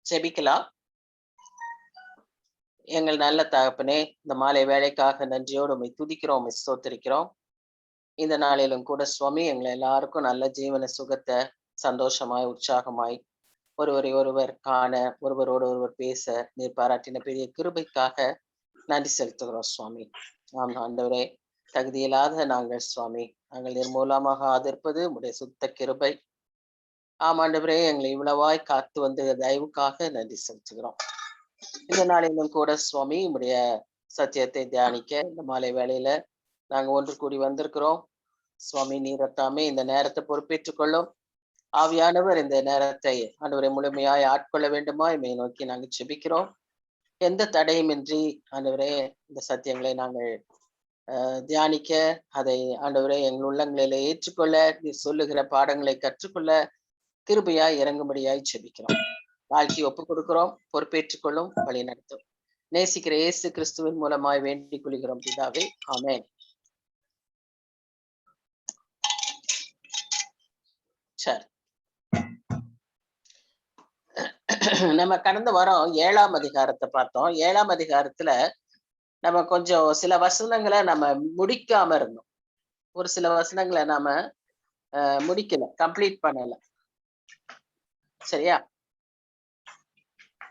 ஜெபிக்கலாம். எங்கள் நல்ல தகப்பனே, இந்த மாலை வேலைக்காக நன்றியோடு உம்மை துதிக்கிறோம், உம்மை ஸ்தோத்திரிக்கிறோம். இந்த நாளிலும் கூட சுவாமி எங்களை எல்லாருக்கும் நல்ல ஜீவன சுகத்தை சந்தோஷமாய் உற்சாகமாய் ஒருவரை ஒருவர் காண ஒருவரோடு ஒருவர் பேச நீர் பாராட்டின பெரிய கிருபைக்காக நன்றி செலுத்துகிறோம் சுவாமி. ஆம் ஆண்டவரே, தகுதியில்லாத நாங்கள் சுவாமி, நாங்கள் நீர் மூலமாக ஆதரிப்பது உடைய சுத்த கிருபை. ஆம் ஆண்டவரே, எங்களை இவ்வளவாய் காத்து வந்த தயவுக்காக நன்றி செலுத்துகிறோம். இந்த நாளிலும் கூட சுவாமி உடைய சத்தியத்தை தியானிக்க இந்த மாலை வேளையில நாங்க ஒன்று கூடி வந்திருக்கிறோம். சுவாமி நீரத்தாமே இந்த நேரத்தை பொறுப்பேற்றுக் கொள்ளும். ஆவியானவர் இந்த நேரத்தை ஆண்டவரை முழுமையாய் ஆட்கொள்ள வேண்டுமா இமை நோக்கி நாங்கள் செபிக்கிறோம். எந்த தடையுமின்றி ஆண்டவரே இந்த சத்தியங்களை நாங்கள் தியானிக்க, அதை ஆண்டவரே எங்கள் உள்ளங்களில ஏற்றுக்கொள்ள, நீ சொல்லுகிற பாடங்களை கற்றுக்கொள்ள கிருபையாய் இறங்கும்படியாய் செபிக்கிறோம். வாழ்க்கை ஒப்புக் கொடுக்கிறோம், பொறுப்பேற்றுக் கொள்ளும், வழி நடத்தும். நேசிக்கிற இயேசு கிறிஸ்துவின் மூலமாய் வேண்டிக் கொள்கிறோம் பிதாவே, ஆமென். சரி, நம்ம கடந்த வாரம் 7ஆம் அதிகாரத்தை பார்த்தோம். 7ஆம் அதிகாரத்துல நம்ம கொஞ்சம் சில வசனங்களை நம்ம முடிக்காம இருந்தோம். ஒரு சில வசனங்களை நாம முடிக்கல, கம்ப்ளீட் பண்ணல. சரியா?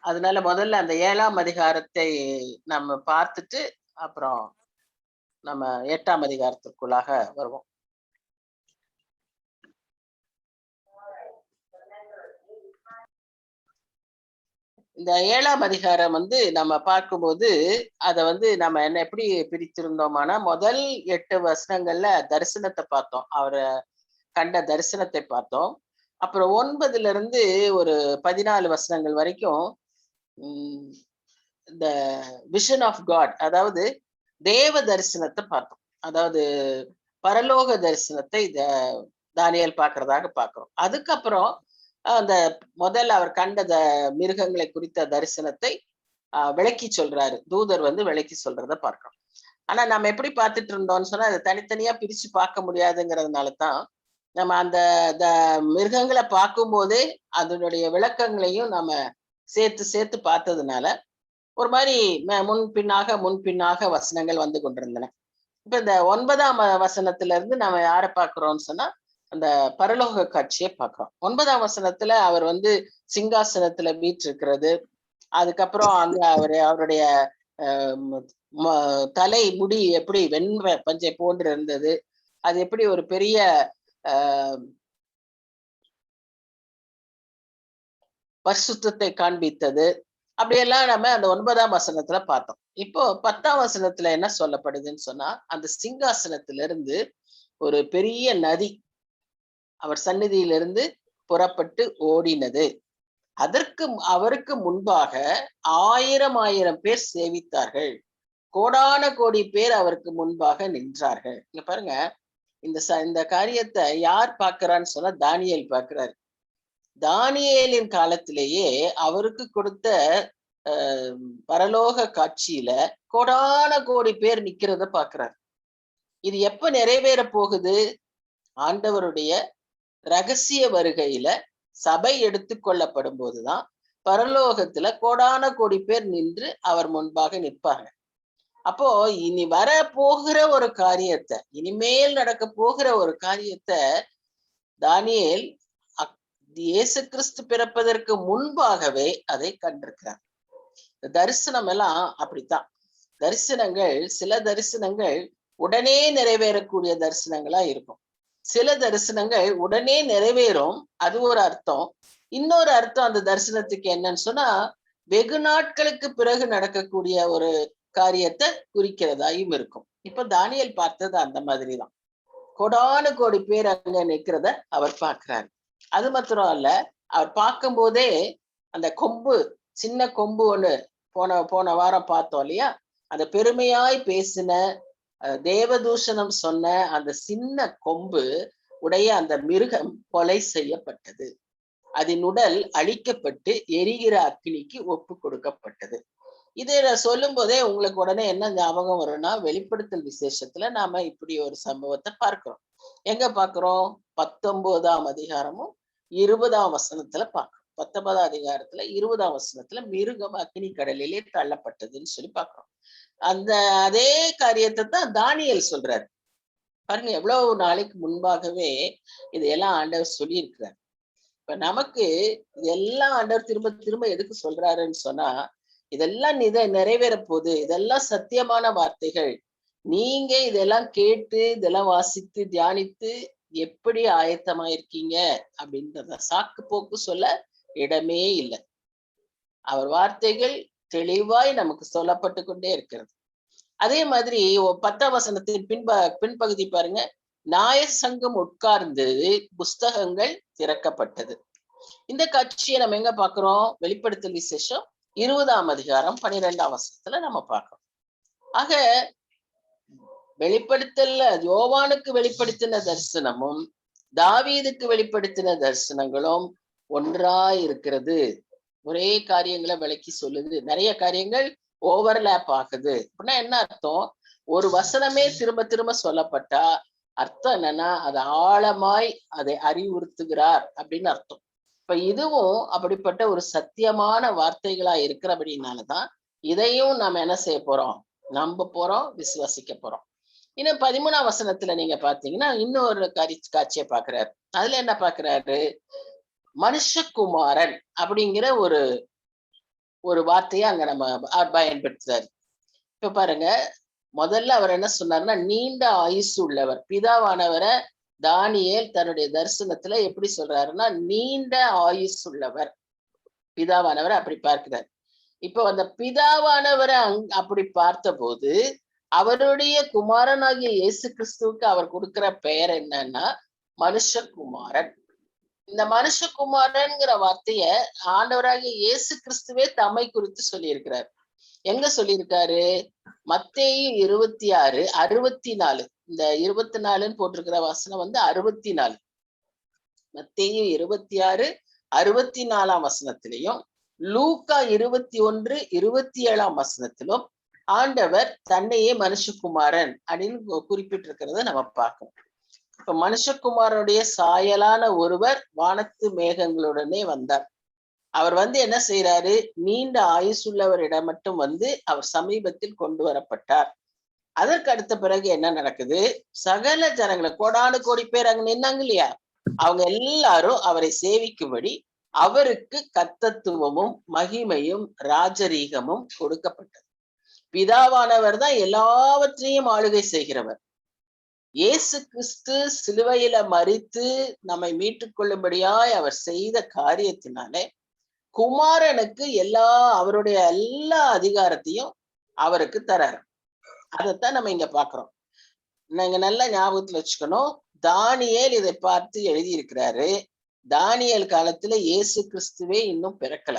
அதனால முதல்ல அந்த 7ஆம் அதிகாரத்தை நம்ம பார்த்துட்டு அப்புறம் நம்ம 8ஆம் அதிகாரத்திற்குள்ளாக வருவோம். இந்த 7ஆம் அதிகாரம் நம்ம பார்க்கும்போது அதை நம்ம என்ன எப்படி பிரித்திருந்தோம்னா, முதல் 8 வசனங்கள்ல தரிசனத்தை பார்த்தோம், அவரை கண்ட தரிசனத்தை பார்த்தோம். அப்புறம் 9ல இருந்து ஒரு 14 வசனங்கள் வரைக்கும் இந்த விஷன் ஆஃப் காட், அதாவது தேவ தரிசனத்தை பார்த்தோம். அதாவது பரலோக தரிசனத்தை தானியேல் பார்க்கறதாக பார்க்கிறோம். அதுக்கப்புறம் அந்த முதல்ல அவர் கண்ட மிருகங்களை குறித்த தரிசனத்தை விளக்கி சொல்றாரு, தூதர் விளக்கி சொல்றத பார்க்கிறோம். ஆனா நம்ம எப்படி பார்த்துட்டு இருந்தோம்னு சொன்னா, அதை தனித்தனியா பிரிச்சு பார்க்க முடியாதுங்கிறதுனாலதான் நம்ம அந்த மிருகங்களை பார்க்கும் போதே அதனுடைய விளக்கங்களையும் நம்ம சேர்த்து சேர்த்து பார்த்ததுனால ஒரு மாதிரி முன்பின்னாக வசனங்கள் வந்து கொண்டிருந்தன. இப்ப இந்த 9ஆம் வசனத்துல இருந்து நம்ம யாரை பார்க்கிறோம்னு சொன்னா, அந்த பரலோக காட்சியை பார்க்கிறோம். 9ஆம் வசனத்துல அவர் சிங்காசனத்துல வீற்றிருக்கிறது, அதுக்கப்புறம் அவருடைய தலை முடி எப்படி வெண்மை பஞ்சை போன்று இருந்தது, அது எப்படி ஒரு பெரிய பரிசுத்தத்தை காண்பித்தது, அப்படியெல்லாம் நம்ம அந்த 9ஆம் வசனத்துல பார்த்தோம். இப்போ 10ஆம் வசனத்துல என்ன சொல்லப்படுதுன்னு சொன்னா, அந்த சிங்காசனத்திலிருந்து ஒரு பெரிய நதி அவர் சந்நிதியிலிருந்து புறப்பட்டு ஓடினது. அவருக்கு முன்பாக 1000 பேர் சேவித்தார்கள், கோடான கோடி பேர் அவருக்கு முன்பாக நின்றார்கள். இங்க பாருங்க, இந்த காரியத்தை யார் பார்க்கிறான்னு சொன்னா தானியேல் பார்க்கிறாரு. தானியேலின் காலத்திலேயே அவருக்கு கொடுத்த பரலோக காட்சியில கோடான கோடி பேர் நிக்கிறத பார்க்கிறார். இது எப்ப நிறைவேற போகுது? ஆண்டவருடைய ரகசிய வருகையில சபை எடுத்து கொள்ளப்படும் போதுதான் பரலோகத்துல கோடான கோடி பேர் நின்று அவர் முன்பாக நிற்பாங்க. அப்போ இனி வர போகிற ஒரு காரியத்தை, இனிமேல் நடக்க போகிற ஒரு காரியத்தை தானியேல் இயேசு கிறிஸ்து பிறப்பதற்கு முன்பாகவே அதை கண்டிருக்கிறார். தரிசனம் எல்லாம் அப்படித்தான். சில தரிசனங்கள் உடனே நிறைவேறக்கூடிய தரிசனங்களா இருக்கும். சில தரிசனங்கள் உடனே நிறைவேறும், அது ஒரு அர்த்தம். இன்னொரு அர்த்தம் அந்த தரிசனத்துக்கு என்னன்னு சொன்னா, வெகு நாட்களுக்கு பிறகு நடக்கக்கூடிய ஒரு காரியத்தை குறிக்கிறதாயும் இருக்கும். இப்ப தானியேல் பார்த்தது அந்த மாதிரிதான். கோடான கோடி பேர் அங்க நிற்கிறத அவர் பார்க்கிறாரு. அது மாத்திரம் அல்ல, அவர் பார்க்கும் போதே அந்த கொம்பு, சின்ன கொம்பு ஒண்ணு போன வாரம் பார்த்தோம் இல்லையா, அந்த பெருமையாய் பேசின தேவதூஷணம் சொன்ன அந்த சின்ன கொம்பு உடைய அந்த மிருகம் கொலை செய்யப்பட்டது. அதன் உடல் அழிக்கப்பட்டு எரிகிற அக்கினிக்கு ஒப்பு கொடுக்கப்பட்டது. இதை சொல்லும் போதே உங்களுக்கு உடனே என்ன ஞாபகம் வரும்னா, வெளிப்படுத்தல் விசேஷத்துல நாம இப்படி ஒரு சம்பவத்தை பார்க்கிறோம். எங்க பார்க்கிறோம்? 19ஆம் அதிகாரமும் 20ஆம் வசனத்துல பார்க்கிறோம். 19ஆம் அதிகாரத்துல 20ஆம் வசனத்துல மிருகம் அக்கினி கடலிலே தள்ளப்பட்டதுன்னு சொல்லி பார்க்கிறோம். அந்த அதே காரியத்தை தான் தானியேல் சொல்றாரு. பாருங்க எவ்வளவு நாளைக்கு முன்பாகவே இதையெல்லாம் ஆண்டவர் சொல்லி இருக்கிறார். இப்ப நமக்கு இதெல்லாம் ஆண்டவர் திரும்ப திரும்ப எதுக்கு சொல்றாருன்னு சொன்னா, இதெல்லாம் நிறைவேற போகுது, இதெல்லாம் சத்தியமான வார்த்தைகள். நீங்க இதெல்லாம் கேட்டு இதெல்லாம் வாசித்து தியானித்து எப்படி ஆயத்தமா இருக்கீங்க அப்படின்றத சாக்கு போக்கு சொல்ல இடமே இல்லை. அவர் வார்த்தைகள் தெளிவாய் நமக்கு சொல்லப்பட்டு கொண்டே இருக்கிறது. அதே மாதிரி 10ஆம் வசனத்தின் பின்பகுதி பாருங்க, நாயர் சங்கம் உட்கார்ந்து புஸ்தகங்கள் திறக்கப்பட்டது. இந்த காட்சியை நம்ம எங்க பாக்குறோம்? வெளிப்படுத்தல் விசேஷம் 20ஆம் அதிகாரம் 12ஆம் வசனத்துல நம்ம பார்க்கிறோம். ஆக வெளிப்படுத்தல்ல யோவானுக்கு வெளிப்படுத்தின தரிசனமும் தாவீதுக்கு வெளிப்படுத்தின தரிசனங்களும் ஒன்றாய் இருக்கிறது. ஒரே காரியங்களை விளக்கி சொல்லுது. நிறைய காரியங்கள் ஓவர்லேப் ஆகுது. அப்படின்னா என்ன அர்த்தம்? ஒரு வசனமே திரும்ப திரும்ப சொல்லப்பட்டா அர்த்தம் என்னன்னா, அது ஆழமாய் அதை அறிவுறுத்துகிறார் அப்படின்னு அர்த்தம். இப்ப இதுவும் அப்படிப்பட்ட ஒரு சத்தியமான வார்த்தைகளா இருக்கிறபடினாலதான் இதையும் நாம என்ன செய்ய போறோம்? நம்ப போறோம், விசுவாசிக்க போறோம். இன்னும் 13ஆம் வசனத்துல நீங்க பாத்தீங்கன்னா இன்னொரு காட்சியை பாக்குறாரு. அதுல என்ன பாக்குறாரு? மனுஷகுமாரன் அப்படிங்கிற ஒரு வார்த்தையை அங்க நம்ம பயன்படுத்துறாரு. இப்ப பாருங்க, முதல்ல அவர் என்ன சொன்னாருன்னா, நீண்ட ஆயுசு உள்ளவர். பிதாவானவரை தானியேல் தன்னுடைய தரிசனத்துல எப்படி சொல்றாருன்னா, நீண்ட ஆயுசு உள்ளவர். பிதாவானவரை அப்படி பார்க்கிறார். இப்போ அந்த பிதாவானவரை அப்படி பார்த்த போது அவருடைய குமாரனாகிய இயேசு கிறிஸ்துவுக்கு அவர் கொடுக்கிற பெயர் என்னன்னா மனுஷகுமாரன். இந்த மனுஷகுமாரன்ங்கிற வார்த்தைய ஆண்டவராகிய இயேசு கிறிஸ்துவே தம்மை குறித்து சொல்லியிருக்கிறார். எங்க சொல்லியிருக்காரு? மத்தேயு 26:64. இந்த 24ன்னு போட்டிருக்கிற வசனம் வந்து 64. மத்தேயு 26:64 வசனத்திலையும் லூக்கா 21:27 வசனத்திலும் ஆண்டவர் தன்னையே மனுஷகுமாரன் அப்படின்னு குறிப்பிட்டிருக்கிறத நம்ம பார்க்கணும். இப்ப மனுஷகுமாரனுடைய சாயலான ஒருவர் வானத்து மேகங்களுடனே வந்தார். அவர் வந்து என்ன செய்யறாரு? நீண்ட ஆயுசுள்ளவரிடம் மட்டும் வந்து அவர் சமீபத்தில் கொண்டு வரப்பட்டார். அதற்கு அடுத்த பிறகு என்ன நடக்குது? சகல ஜனங்களை, கோடானு கோடி பேர் அங்க நின்னாங்க இல்லையா, அவங்க எல்லாரும் அவரை சேவிக்கும்படி அவருக்கு கர்த்தத்துவமும் மகிமையும் ராஜரீகமும் கொடுக்கப்பட்டது. பிதாவானவர் தான் எல்லாவற்றையும் ஆளுகை செய்கிறவர். இயேசு கிறிஸ்து சிலுவையில மரித்து நம்மை மீட்டுக் கொள்ளும்படியாய் அவர் செய்த காரியத்தினாலே குமாரனுக்கு அவருடைய எல்லா அதிகாரத்தையும் அவருக்கு தராரு. அதைத்தான் நம்ம இங்க பாக்குறோம். நீங்க நல்லா ஞாபகத்துல வச்சுக்கணும். தானியேல் இதை பார்த்து எழுதியிருக்கிறாரு. தானியேல் காலத்துல இயேசு கிறிஸ்துவே இன்னும் பிறக்கல.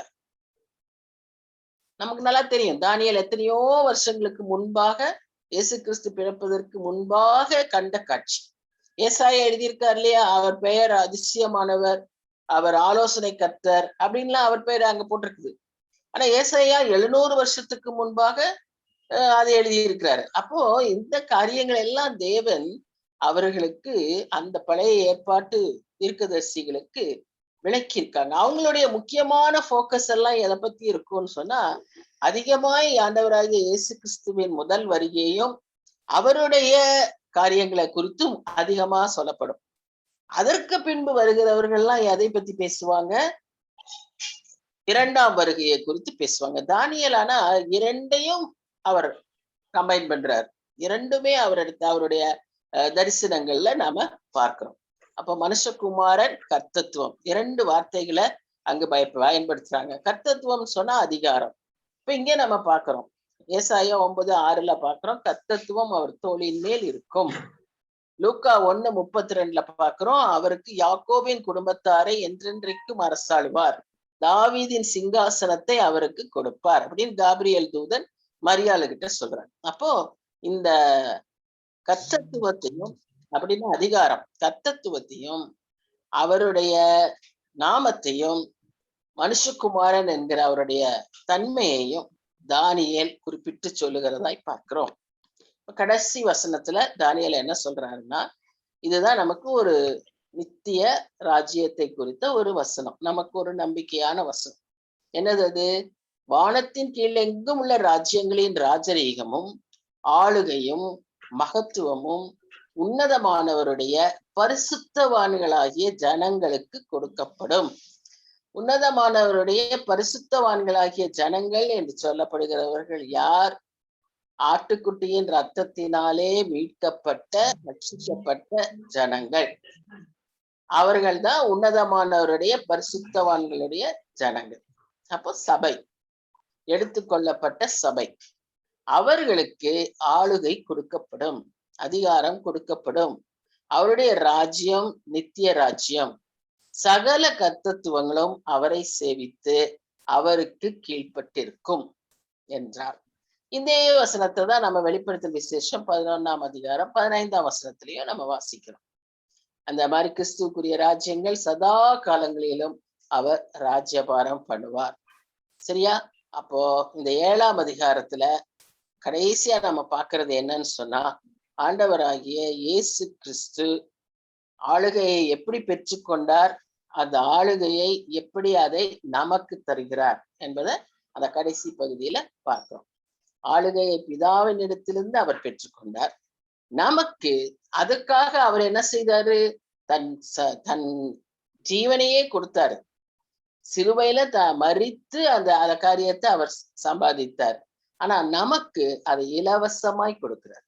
நமக்கு நல்லா தெரியும், தானியேல் எத்தனையோ வருஷங்களுக்கு முன்பாக இயேசு கிறிஸ்து பிறப்பதற்கு முன்பாக கண்ட காட்சி. ஏசாயா எழுதியிருக்கார் இல்லையா, அவர் பெயர் அதிசயமானவர், அவர் ஆலோசனை கர்த்தர் அப்படின்லாம் அவர் பெயர் அங்க போட்டிருக்குது. ஆனா ஏசாயா 700 வருஷத்துக்கு முன்பாக அதை எழுதியிருக்கிறாரு. அப்போ இந்த காரியங்கள் எல்லாம் தேவன் அவர்களுக்கு அந்த பழைய ஏற்பாட்டு தீர்க்கதரிசிகளுக்கு விளக்கியிருக்காங்க. அவங்களுடைய முக்கியமான போக்கஸ் எல்லாம் எதை பத்தி இருக்கும்னு சொன்னா, அதிகமாய் ஆண்டவராகிய இயேசு கிறிஸ்துவின் முதல் வருகையையும் அவருடைய காரியங்களை குறித்தும் அதிகமா சொல்லப்படும். அதற்கு பின்பு வருகிறவர்கள்லாம் எதை பத்தி பேசுவாங்க? இரண்டாம் வருகையை குறித்து பேசுவாங்க. தானியேல் ஆனா இரண்டையும் அவர் கம்பைன் பண்றார். இரண்டுமே அவருடைய தரிசனங்கள்ல நாம பார்க்கிறோம். அப்ப மனுஷகுமாரன், கர்த்தத்துவம், இரண்டு வார்த்தைகளை அங்கு பயன்படுத்துறாங்க. கர்த்தத்துவம் சொன்னா அதிகாரம். இப்ப இங்கே நம்ம பார்க்கிறோம், ஏசாயா 9:6 பார்க்கிறோம், கர்த்தத்துவம் அவர் தோளின் மேல் இருக்கும். லூக்கா 1:32 பார்க்கிறோம், அவருக்கு யாக்கோபின் குடும்பத்தாரை என்றென்றைக்கும் அரசாளுவார், தாவீதின் சிங்காசனத்தை அவருக்கு கொடுப்பார் அப்படின்னு காபிரியல் தூதன் மரியாள் கிட்ட சொல்றாங்க. அப்போ இந்த கர்த்தத்துவத்தையும், அப்படின்னா அதிகாரம், கர்த்தத்துவத்தையும் அவருடைய நாமத்தையும் மனுஷகுமாரன் என்கிற அவருடைய தன்மையையும் தானியேல் குறிப்பிட்டு சொல்லுகிறதாய் பார்க்கிறோம். கடைசி வசனத்துல தானியேல் என்ன சொல்றாருன்னா, இதுதான் நமக்கு ஒரு நித்திய ராஜ்யத்தை குறித்த ஒரு வசனம், நமக்கு ஒரு நம்பிக்கையான வசனம். என்னது அது? வானத்தின் கீழ் எங்கும் உள்ள ராஜ்யங்களின் ராஜரீகமும் ஆளுகையும் மகத்துவமும் உன்னதமானவருடைய பரிசுத்தவான்களாகிய ஜனங்களுக்கு கொடுக்கப்படும். உன்னதமானவருடைய பரிசுத்தவான்களாகிய ஜனங்கள் என்று சொல்லப்படுகிறவர்கள் யார்? ஆட்டுக்குட்டியின் ரத்தத்தினாலே மீட்கப்பட்ட ரட்சிக்கப்பட்ட ஜனங்கள். அவர்கள் தான் உன்னதமானவருடைய பரிசுத்தவான்களுடைய ஜனங்கள். அப்போ சபை, எடுத்துக்கொள்ளப்பட்ட சபை, அவர்களுக்கு ஆளுகை கொடுக்கப்படும், அதிகாரம் கொடுக்கப்படும். அவருடைய ராஜ்யம் நித்திய ராஜ்யம். சகல கர்த்தத்துவங்களும் அவரை சேவித்து அவருக்கு கீழ்ப்பட்டிருக்கும் என்றார். இதே வசனத்தை தான் நம்ம வெளிப்படுத்தல் விசேஷம் 11ஆம் அதிகாரம் 15ஆம் வசனத்திலையும் நம்ம வாசிக்கிறோம். அந்த மாதிரி கிறிஸ்துக்குரிய ராஜ்யங்கள் சதா காலங்களிலும் அவர் ராஜ்யபாரம் பண்ணுவார். சரியா? அப்போ இந்த 7ஆம் அதிகாரத்துல கடைசியா நம்ம பார்க்கிறது என்னன்னு சொன்னா, ஆண்டவராகிய இயேசு கிறிஸ்து ஆளுகையை எப்படி பெற்றுக்கொண்டார், அந்த ஆளுகையை எப்படி அதை நமக்கு தருகிறார் என்பதை அந்த கடைசி பகுதியில பார்க்கிறோம். ஆளுகையை பிதாவின் இடத்திலிருந்து அவர் பெற்றுக்கொண்டார். நமக்கு அதுக்காக அவர் என்ன செய்தாரு? தன் ஜீவனையே கொடுத்தாரு. சிலுவையில மரித்து அந்த காரியத்தை அவர் சம்பாதித்தார். ஆனா நமக்கு அதை இலவசமாய் கொடுக்கிறார்.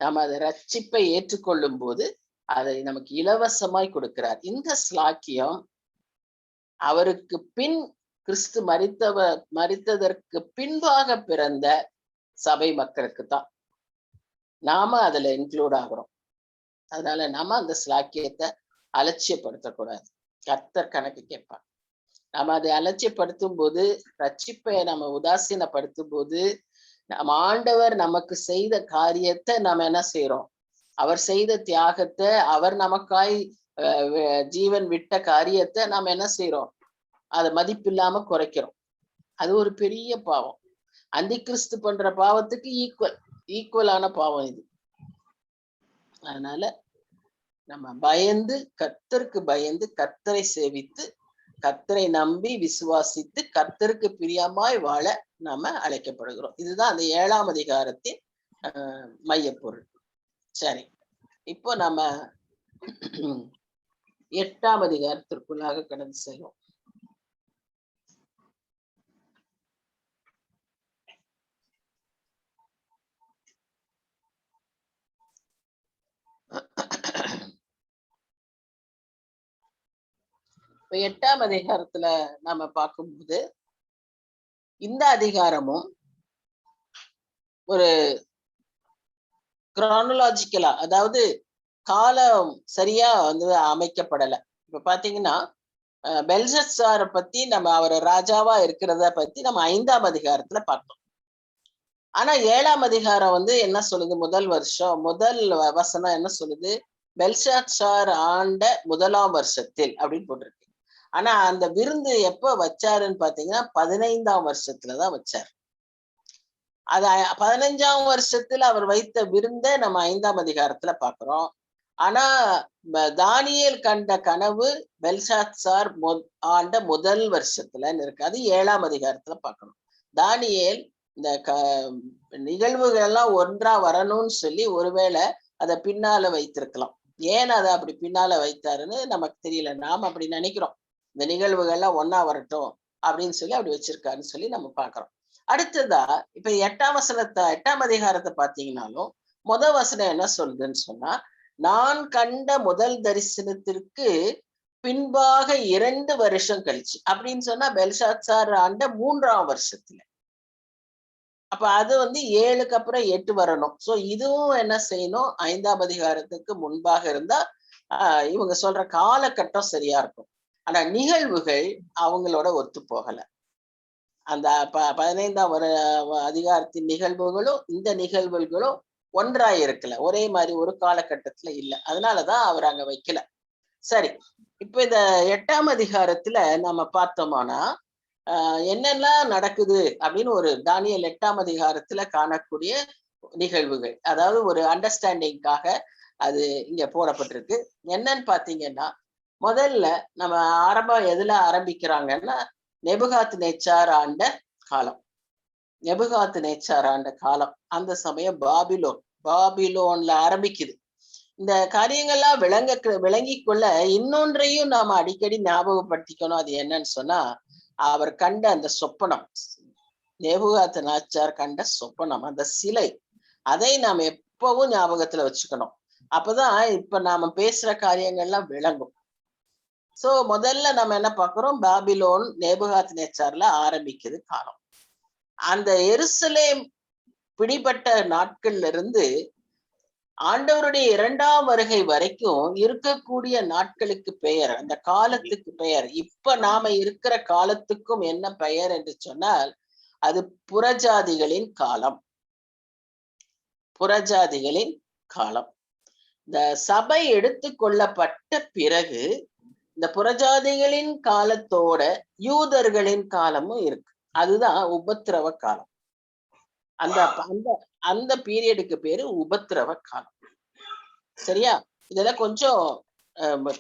நம்ம அதை ரட்சிப்பை ஏற்றுக்கொள்ளும் போது அதை நமக்கு இலவசமாய் கொடுக்கிறார். இந்த ஸ்லாக்கியம் அவருக்கு பின், கிறிஸ்து மரித்ததற்கு பின்பாக பிறந்த சபை மக்களுக்கு தான். நாம அதுல இன்க்ளூட் ஆகிறோம். அதனால நாம அந்த ஸ்லாக்கியத்தை அலட்சியப்படுத்தக்கூடாது. கர்த்தர் கணக்கு கேட்பார். நாம அதை அலட்சியப்படுத்தும் போது, ரட்சிப்பை நம்ம உதாசீனப்படுத்தும் போது, நம்ம ஆண்டவர் நமக்கு செய்த காரியத்தை நம்ம என்ன செய்யறோம்? அவர் செய்த தியாகத்தை, அவர் நமக்காய் ஜீவன் விட்ட காரியத்தை நாம என்ன செய்யறோம்? அதை மதிப்பில்லாம குறைக்கிறோம். அது ஒரு பெரிய பாவம். அந்தி கிறிஸ்து பண்ற பாவத்துக்கு ஈக்குவலான பாவம் இது. அதனால நம்ம பயந்து, கர்த்தருக்கு பயந்து, கர்த்தரை சேவித்து, கர்த்தரை நம்பி விசுவாசித்து, கர்த்தருக்கு பிரியமாய் வாழ நாம அழைக்கப்படுகிறோம். இதுதான் அந்த 7ஆம் அதிகாரத்தின் மையப்பொருள். சரி, இப்போ நம்ம 8ஆம் அதிகாரத்திற்குள்ளாக கடந்து செல்வோம். இப்ப 8ஆம் அதிகாரத்துல நாம பார்க்கும்போது, இந்த அதிகாரமும் ஒரு கிரானலாஜிக்கலா, அதாவது காலம் சரியா வந்து அமைக்கப்படலை. இப்ப பாத்தீங்கன்னா, பெல்ஷத்சாரை பத்தி நம்ம அவர் ராஜாவா இருக்கிறத பத்தி நம்ம 5ஆம் அதிகாரத்துல பார்த்தோம். ஆனா 7ஆம் அதிகாரம் வந்து என்ன சொல்லுது? முதல் வசனம் என்ன சொல்லுது? பெல்ஷத்சார் ஆண்ட 1ஆம் வருஷத்தில் அப்படின்னு போட்டிருக்கு. ஆனா அந்த விருந்து எப்ப வச்சாருன்னு பாத்தீங்கன்னா 15ஆம் வருஷத்துலதான் வச்சார். அது 15ஆம் வருஷத்துல அவர் வைத்த விருந்தை நம்ம 5ஆம் அதிகாரத்துல பாக்குறோம். ஆனா தானியேல் கண்ட கனவு பெல்ஷத்சார் ஆண்ட முதல் வருஷத்துல இருக்கு. அது 7ஆம் அதிகாரத்துல பார்க்கணும். தானியேல் இந்த நிகழ்வுகள் எல்லாம் ஒன்றா வரணும்னு சொல்லி ஒருவேளை அதை பின்னால வைத்திருக்கலாம். ஏன் அதை அப்படி பின்னால வைத்தாருன்னு நமக்கு தெரியல. நாம அப்படி நினைக்கிறோம், இந்த நிகழ்வுகள்லாம் ஒன்னா வரட்டும் அப்படின்னு சொல்லி அப்படி வச்சிருக்காருன்னு சொல்லி நம்ம பார்க்கிறோம். அடுத்ததா இப்ப 8ஆம் அதிகாரத்தை பார்த்தீங்கன்னாலும் முதல் வசனம் என்ன சொல்லுதுன்னு சொன்னா, நான் கண்ட முதல் தரிசனத்திற்கு பின்பாக 2 வருஷம் கழிச்சு அப்படின்னு சொன்னா பெல்ஷத்சார் ஆண்ட 3ஆம் வருஷத்துல. அப்ப அது வந்து 7க்கு அப்புறம் 8 வரணும். சோ இதுவும் என்ன செய்யணும்? 5ஆம் அதிகாரத்துக்கு முன்பாக இருந்தா இவங்க சொல்ற காலகட்டம் சரியா இருக்கும். ஆனா நிகழ்வுகள் அவங்களோட ஒத்து போகல. அந்த 15ஆம் அதிகாரத்தின் நிகழ்வுகளும் இந்த நிகழ்வுகளும் ஒன்றாய் இருக்கல, ஒரே மாதிரி ஒரு காலகட்டத்துல இல்ல. அதனாலதான் அவர் அங்க வைக்கல. சரி, இப்ப இந்த 8ஆம் அதிகாரத்துல நம்ம பார்த்தோம்னா என்னெல்லாம் நடக்குது அப்படின்னு ஒரு தானியேல் 8ஆம் அதிகாரத்துல காணக்கூடிய நிகழ்வுகள், அதாவது ஒரு அண்டர்ஸ்டாண்டிங்காக அது இங்க போடப்பட்டிருக்கு. என்னன்னு பாத்தீங்கன்னா, முதல்ல நம்ம எதுல ஆரம்பிக்கிறாங்கன்னா, நெபுகாத் நேச்சார் ஆண்ட காலம். நெபுகாத் நேச்சார் ஆண்ட காலம். அந்த சமயம் பாபிலோன்ல ஆரம்பிக்குது. இந்த காரியங்கள்லாம் விளங்கிக் கொள்ள இன்னொன்றையும் நாம அடிக்கடி ஞாபகப்படுத்திக்கணும். அது என்னன்னு சொன்னா, அவர் கண்ட அந்த சொப்பனம், நேபுகாத் நேச்சார் கண்ட சொப்பனம், அந்த சிலை, அதை நாம் எப்பவும் ஞாபகத்துல வச்சுக்கணும். அப்பதான் இப்ப நாம பேசுற காரியங்கள்லாம் விளங்கும். சோ முதல்ல நம்ம என்ன பார்க்கிறோம், பாபிலோன் நேபுகாத் நேச்சார்ல ஆரம்பிக்குது காலம். அந்த எருசலேம் பிடிபட்ட நாட்கள்ல இருந்து ஆண்டவருடைய 2ஆம் வருகை வரைக்கும் இருக்கக்கூடிய நாட்களுக்கு பெயர், அந்த காலத்துக்கு பெயர், இப்ப நாம இருக்கிற காலத்துக்கும் என்ன பெயர் என்று சொன்னால், அது புறஜாதிகளின் காலம். புறஜாதிகளின் காலம். இந்த சபை எடுத்துக்கொள்ளப்பட்ட பிறகு இந்த புறஜாதிகளின் காலத்தோட யூதர்களின் காலமும் இருக்கு. அதுதான் உபத்திரவ காலம். அந்த அந்த அந்த பீரியடுக்கு பேரு உபத்திரவ காலம். சரியா? இதெல்லாம் கொஞ்சம்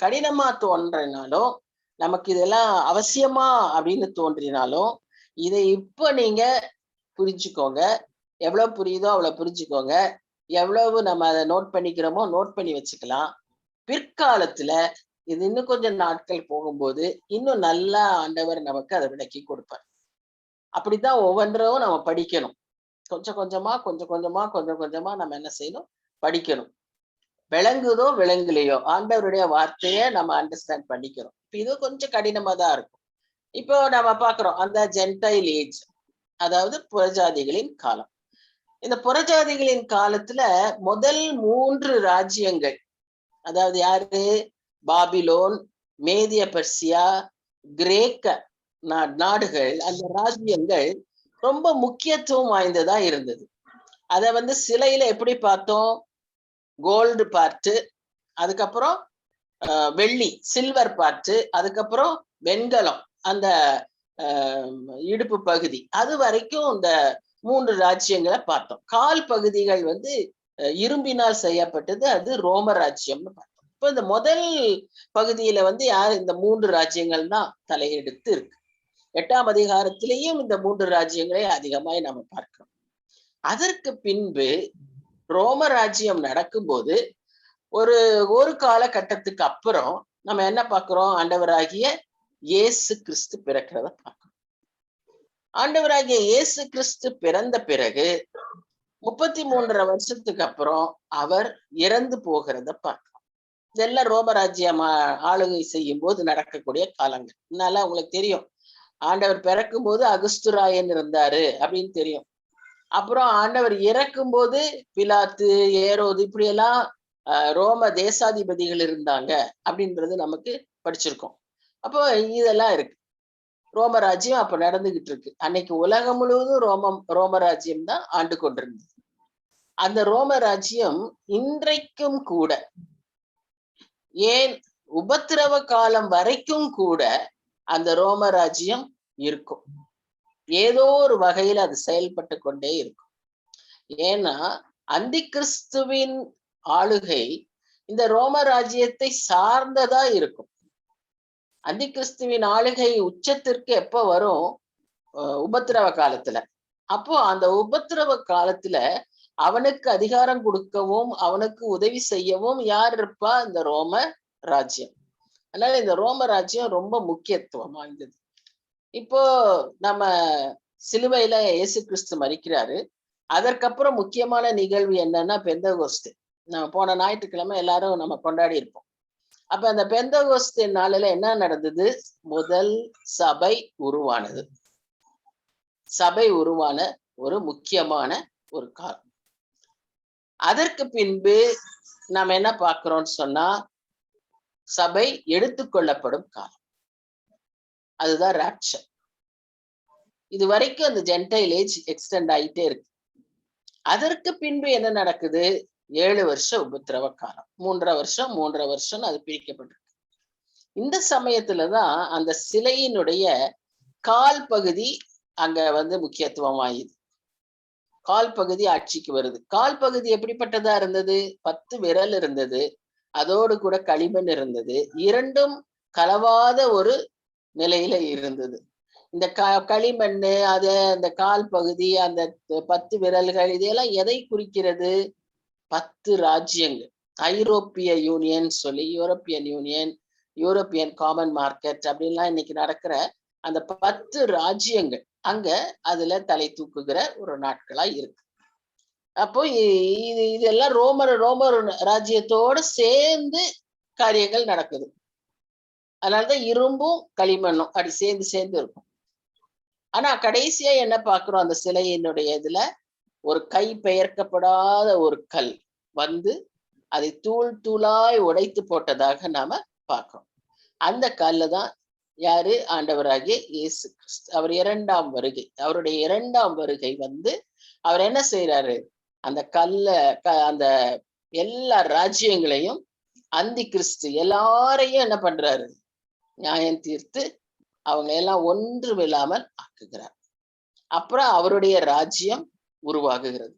கடினமா தோன்றினாலும், நமக்கு இதெல்லாம் அவசியமா அப்படின்னு தோன்றினாலும், இதை இப்ப நீங்க புரிஞ்சுக்கோங்க. எவ்வளவு புரியுதோ அவ்வளவு புரிஞ்சுக்கோங்க. எவ்வளவு நம்ம அதை நோட் பண்ணிக்கிறோமோ நோட் பண்ணி வச்சுக்கலாம். பிற்காலத்துல இது இன்னும் கொஞ்சம் நாட்கள் போகும்போது இன்னும் நல்லா ஆண்டவர் நமக்கு அதை விளக்கி கொடுப்பார். அப்படித்தான் ஒவ்வொன்றும் நம்ம படிக்கணும். கொஞ்சம் கொஞ்சமா நம்ம என்ன செய்யணும், படிக்கணும். விளங்குதோ விளங்கலையோ ஆண்டவருடைய வார்த்தையை நம்ம அண்டர்ஸ்டாண்ட் பண்ணிக்கிறோம். இது கொஞ்சம் கடினமா தான் இருக்கும். இப்போ நம்ம பாக்குறோம் அந்த ஜென்டைல் ஏஜ், அதாவது புறஜாதிகளின் காலம். இந்த புறஜாதிகளின் காலத்துல முதல் 3 ராஜ்யங்கள், அதாவது யாரு, பாபிலோன், மேதிய பெர்சியா, கிரேக்க நாடுகள், அந்த ராஜ்யங்கள் ரொம்ப முக்கியத்துவம் வாய்ந்ததா இருந்தது. அத சிலையில எப்படி பார்த்தோம், கோல்டு பார்ட்டு, அதுக்கப்புறம் வெள்ளி சில்வர் பார்ட்டு, அதுக்கப்புறம் வெண்கலம் அந்த இடுப்பு பகுதி, அது வரைக்கும் இந்த 3 ராஜ்யங்களை பார்த்தோம். கால் பகுதிகள் இரும்பினால் செய்யப்பட்டது, அது ரோம ராஜ்யம்னு பார்த்தோம். இப்ப இந்த முதல் பகுதியில யார், இந்த 3 ராஜ்யங்கள் தான் தலையெடுத்து இருக்கு. 8ஆம் அதிகாரத்திலேயும் இந்த 3 ராஜ்யங்களை அதிகமாய் நம்ம பார்க்கிறோம். அதற்கு பின்பு ரோம ராஜ்யம் நடக்கும்போது ஒரு காலகட்டத்துக்கு அப்புறம் நம்ம என்ன பார்க்கிறோம், ஆண்டவராகிய இயேசு கிறிஸ்து பிறக்கிறத பார்க்கிறோம். ஆண்டவராகிய இயேசு கிறிஸ்து பிறந்த பிறகு 33 வருஷத்துக்கு அப்புறம் அவர் இறந்து போகிறத பார்க்கிறோம். இதெல்லாம் ரோமராஜ்யம் ஆளுகை செய்யும் போது நடக்கக்கூடிய காலங்கள். அதனால உங்களுக்கு தெரியும், ஆண்டவர் பிறக்கும் போது அகுஸ்துராயன் இருந்தாரு அப்படின்னு தெரியும். அப்புறம் ஆண்டவர் இறக்கும் போது பிலாத்து, ஏரோது, இப்படி எல்லாம் ரோம தேசாதிபதிகள் இருந்தாங்க அப்படின்றது நமக்கு படிச்சிருக்கோம். அப்போ இதெல்லாம் இருக்கு. ரோமராஜ்யம் அப்ப நடந்துகிட்டு இருக்கு. அன்னைக்கு உலகம் முழுவதும் ரோமராஜ்யம் தான் ஆண்டு கொண்டிருந்தது. அந்த ரோமராஜ்யம் இன்றைக்கும் கூட, ஏன் உபத்திரவ காலம் வரைக்கும் கூட அந்த ரோமராஜ்யம் இருக்கும். ஏதோ ஒரு வகையில் அது செயல்பட்டு கொண்டே இருக்கும். ஏன்னா அந்தி கிறிஸ்துவின் ஆளுகை இந்த ரோம ராஜ்யத்தை சார்ந்ததா இருக்கும். அந்தி கிறிஸ்துவின் ஆளுகை உச்சத்திற்கு எப்ப வரும், உபத்திரவ காலத்துல. அப்போ அந்த உபத்திரவ காலத்துல அவனுக்கு அதிகாரம் கொடுக்கவும் அவனுக்கு உதவி செய்யவும் யார் இருப்பா, இந்த ரோம ராஜ்யம். அதனால இந்த ரோம ராஜ்யம் ரொம்ப முக்கியத்துவம் வாய்ந்தது. இப்போ நம்ம சிலுவையில இயேசு கிறிஸ்து மரிக்கிறாரு. அதற்கப்புறம் முக்கியமான நிகழ்வு என்னன்னா பெந்தகோஸ்து. நம்ம போன ஞாயிற்றுக்கிழமை எல்லாரும் நம்ம கொண்டாடி இருப்போம். அப்ப அந்த பெந்தகோஸ்து நாளில என்ன நடந்தது, முதல் சபை உருவானது. சபை உருவான ஒரு முக்கியமான ஒரு காலம். அதற்கு பின்பு நாம் என்ன பார்க்கிறோம்னு சொன்னா, சபை எடுத்துக்கொள்ளப்படும் காலம். அதுதான் ராப்சர். இது வரைக்கும் அந்த ஜென்டைல் ஏஜ் எக்ஸ்டெண்ட் ஆயிட்டே இருக்கு. அதற்கு பின்பு என்ன நடக்குது, 7 வருஷம் உபத்திரவ காலம். 3.5 வருஷம் அது பிரிக்கப்பட்டிருக்கு. இந்த சமயத்துலதான் அந்த சிலையினுடைய கால் பகுதி அங்க முக்கியத்துவம் வாயுது. கால் பகுதி ஆட்சிக்கு வருது. கால் பகுதி எப்படிப்பட்டதா இருந்தது? 10 விரல் இருந்தது. அதோடு கூட களிமண் இருந்தது. இரண்டும் கலவாத ஒரு நிலையில இருந்தது. இந்த களிமண்ணு, அந்த கால் பகுதி, அந்த 10 விரல்கள் இதையெல்லாம் எதை குறிக்கிறது? 10 ராஜ்யங்கள். ஐரோப்பிய யூனியன் சொல்லி, European union, European common market அப்படின்லாம் இன்னைக்கு நடக்கிற அந்த 10 ராஜ்யங்கள் அங்க அதுல தலை தூக்குகிற ஒரு நாட்களா இருக்கு. அப்போ இதெல்லாம் ரோமர் ராஜ்யத்தோட சேர்ந்து காரியங்கள் நடக்குது. அதனாலதான் இரும்பும் களிமண்ணும் அப்படி சேர்ந்து சேர்ந்து இருக்கும். ஆனா கடைசியா என்ன பாக்குறோம்? அந்த சிலையினுடைய இதுல ஒரு கை பெயர்க்கப்படாத ஒரு கல் வந்து அதை தூள் தூளாய் உடைத்து போட்டதாக நாம பார்க்கிறோம். அந்த கல்லு தான் யாரு? ஆண்டவராகிய இயேசு கிறிஸ்து. அவர் இரண்டாம் வருகை. அவருடைய இரண்டாம் வருகை வந்து அவர் என்ன செய்யறாரு? அந்த அந்த எல்லா ராஜ்யங்களையும் அந்தி கிறிஸ்து எல்லாரையும் என்ன பண்றாரு? நியாயம் தீர்த்து அவங்க எல்லாம் ஒன்றுமில்லாமல் ஆக்குகிறார். அப்புறம் அவருடைய ராஜ்யம் உருவாகுகிறது.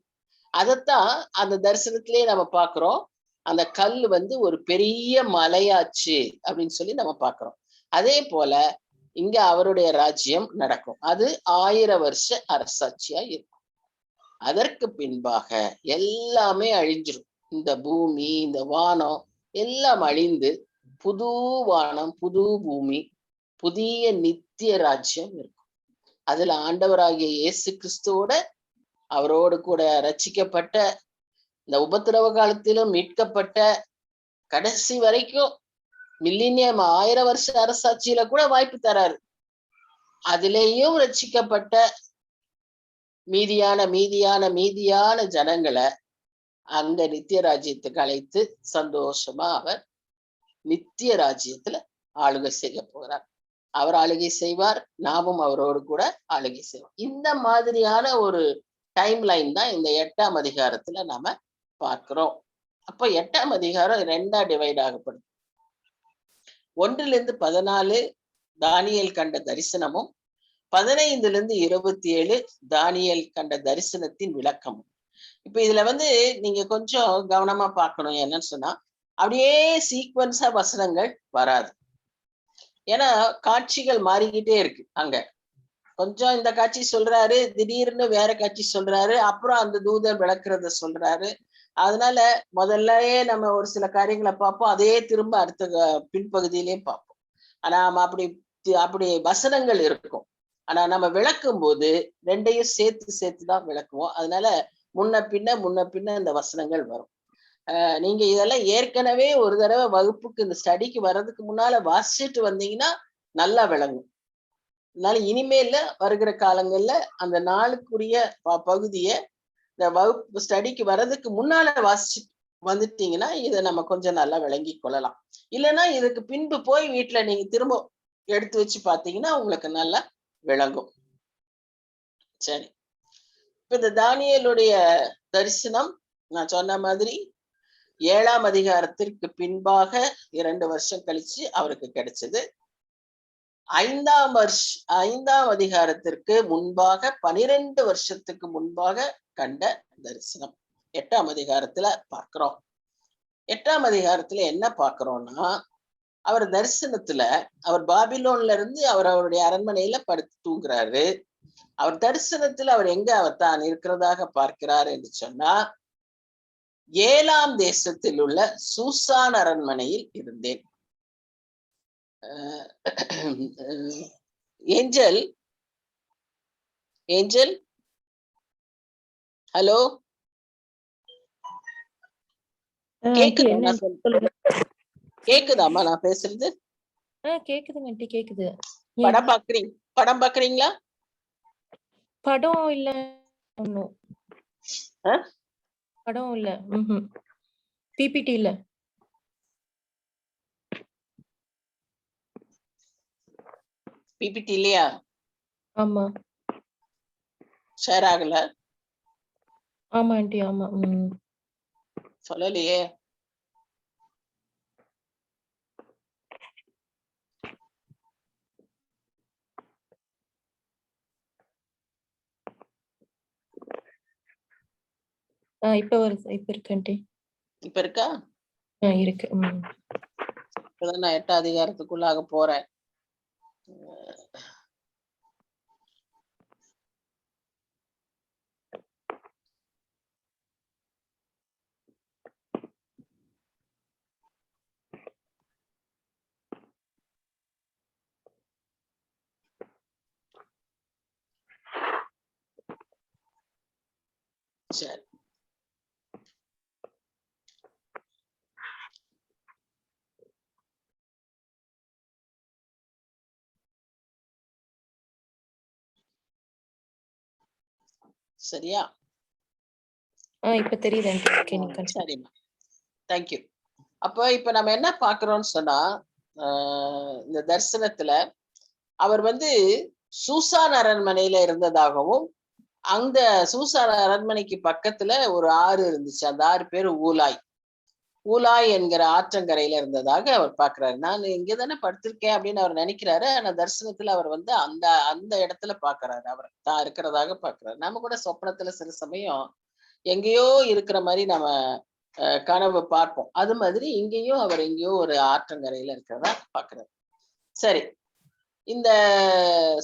அதைத்தான் அந்த தரிசனத்திலேயே நம்ம பார்க்கிறோம். அந்த கல் வந்து ஒரு பெரிய மலையாச்சு அப்படின்னு சொல்லி நம்ம பார்க்கிறோம். அதே போல இங்க அவருடைய ராஜ்யம் நடக்கும். அது 1000 வருஷ அரசாட்சியா இருக்கும். அதற்கு பின்பாக எல்லாமே அழிஞ்சிரும். இந்த பூமி, இந்த வானம் எல்லாம் அழிந்து புது வானம், புது பூமி, புதிய நித்திய ராஜ்யம் இருக்கும். அதுல ஆண்டவராகிய இயேசு கிறிஸ்துவோட அவரோடு கூட ரட்சிக்கப்பட்ட, இந்த உபத்திரவ காலத்திலும் மீட்கப்பட்ட, கடைசி வரைக்கும் மில்லினியம் 1000 வருஷ அரசாட்சியில கூட வாய்ப்பு தராரு. அதிலேயும் ரட்சிக்கப்பட்ட மீதியான ஜனங்களை அந்த நித்திய ராஜ்யத்துக்கு அழைத்து சந்தோஷமா அவர் நித்திய ராஜ்யத்துல ஆளுகை செய்ய போகிறார். அவர் ஆளுகை செய்வார், நாமும் அவரோடு கூட ஆளுகை செய்வோம். இந்த மாதிரியான ஒரு டைம் லைன் தான் இந்த 8ஆம் அதிகாரத்துல நாம பார்க்கிறோம். அப்ப 8ஆம் அதிகாரம் 2ஆ டிவைட் ஆகப்படுது. 1-14 தானியேல் கண்ட தரிசனமும், 15-27 தானியேல் கண்ட தரிசனத்தின் விளக்கமும். இப்ப இதுல வந்து நீங்க கொஞ்சம் கவனமா பார்க்கணும். என்னன்னு சொன்னா, அப்படியே சீக்வன்ஸா வசனங்கள் வராது. ஏன்னா காட்சிகள் மாறிக்கிட்டே இருக்கு. அங்க கொஞ்சம் இந்த காட்சி சொல்றாரு, திடீர்னு வேற காட்சி சொல்றாரு, அப்புறம் அந்த தூதன் விளக்குறத சொல்றாரு. அதனால முதல்லயே நம்ம ஒரு சில காரியங்களை பார்ப்போம், அதே திரும்ப அடுத்த பின்பகுதியிலேயே பார்ப்போம். ஆனா நம்ம அப்படி வசனங்கள் இருக்கும். ஆனா நம்ம விளக்கும் போது ரெண்டையும் சேர்த்துதான் விளக்குவோம். அதனால முன்ன பின்ன இந்த வசனங்கள் வரும். நீங்க இதெல்லாம் ஏற்கனவே ஒரு தடவை வகுப்புக்கு இந்த ஸ்டடிக்கு வர்றதுக்கு முன்னால வாசிச்சுட்டு வந்தீங்கன்னா நல்லா விளங்கும். அதனால இனிமேல வருகிற காலங்கள்ல அந்த நாளுக்குரிய பகுதியை இந்த வகுப்பு ஸ்டடிக்கு வர்றதுக்கு முன்னால வாசிச்சு வந்துட்டீங்கன்னா இதை நம்ம கொஞ்சம் நல்லா விளங்கி கொள்ளலாம். இல்லைன்னா இதுக்கு பின்பு போய் வீட்டுல நீங்க திரும்ப எடுத்து வச்சு பார்த்தீங்கன்னா உங்களுக்கு நல்லா விளங்கும். சரி, இப்ப இந்த தானியேலுடைய தரிசனம் நான் சொன்ன மாதிரி 7ஆம் அதிகாரத்திற்கு பின்பாக 2 வருஷம் கழிச்சு அவருக்கு கிடைச்சது. 5ஆம் அதிகாரத்திற்கு முன்பாக 12 வருஷத்துக்கு முன்பாக கண்ட தரிசனம் 8ஆம் அதிகாரத்துல பார்க்கிறோம். 8ஆம் அதிகாரத்துல என்ன பார்க்கிறோம்னா, அவர் தரிசனத்துல அவர் பாபிலோன்ல இருந்து அவருடைய அரண்மனையில படுத்து தூங்குறாரு. அவர் தரிசனத்துல அவர் எங்க அவர் தான் இருக்கிறதாக பார்க்கிறார் என்று சொன்னா, 7ஆம் தேசத்தில் உள்ள சூசான் அரண்மனையில் இருந்தேன். ஏஞ்சல் ஹலோ, கேக்குதாமா நான் பேசுறது? கேக்குதுங்க, கேக்குது. படம் பாக்குறீங்களா? படம் இல்ல, படம் இல்ல, பிபிடி இல்ல. பிபிடி இல்லையா? ஆமா. ஷேர் ஆகல? ஆமா ஆண்டி, ஆமா. சொல்லலையே. இப்ப வருது. இப்ப இருக்கு ஆண்டி. இப்ப இருக்கா? இருக்கு. இப்பதான் நான் 8ஆம் அதிகாரத்துக்குள்ளாக போறேன். சரி. சரியா? இப்ப தெரியுது ஆண்டி. ஓகே, நீங்க கண்டினியூ. சரிம்மா. தேங்க்யூ. அப்ப இப்ப நம்ம என்ன பாக்குறோம்னு சொன்னா, இந்த தரிசனத்துல அவர் வந்து சூசான் அரண்மனையில இருந்ததாகவும், அந்த சூசான் அரண்மனைக்கு பக்கத்துல ஒரு ஆறு இருந்துச்சு. அந்த ஆறு பேரு ஊலாய். ஊலாய் என்கிற ஆற்றங்கரையில இருந்ததாக அவர் பார்க்கிறாரு. நான் இங்க தானே படுத்திருக்கேன் அப்படின்னு அவர் நினைக்கிறாரு. ஆனா தரிசனத்துல அவர் வந்து அந்த அந்த இடத்துல பார்க்கிறாரு. அவர் தான் இருக்கிறதாக பார்க்கிறாரு. நம்ம கூட சொப்பனத்துல சில சமயம் எங்கேயோ இருக்கிற மாதிரி நம்ம கனவு பார்ப்போம். அது மாதிரி இங்கேயும் அவர் எங்கேயோ ஒரு ஆற்றங்கரையில இருக்கிறதா பார்க்கிறாரு. சரி. இந்த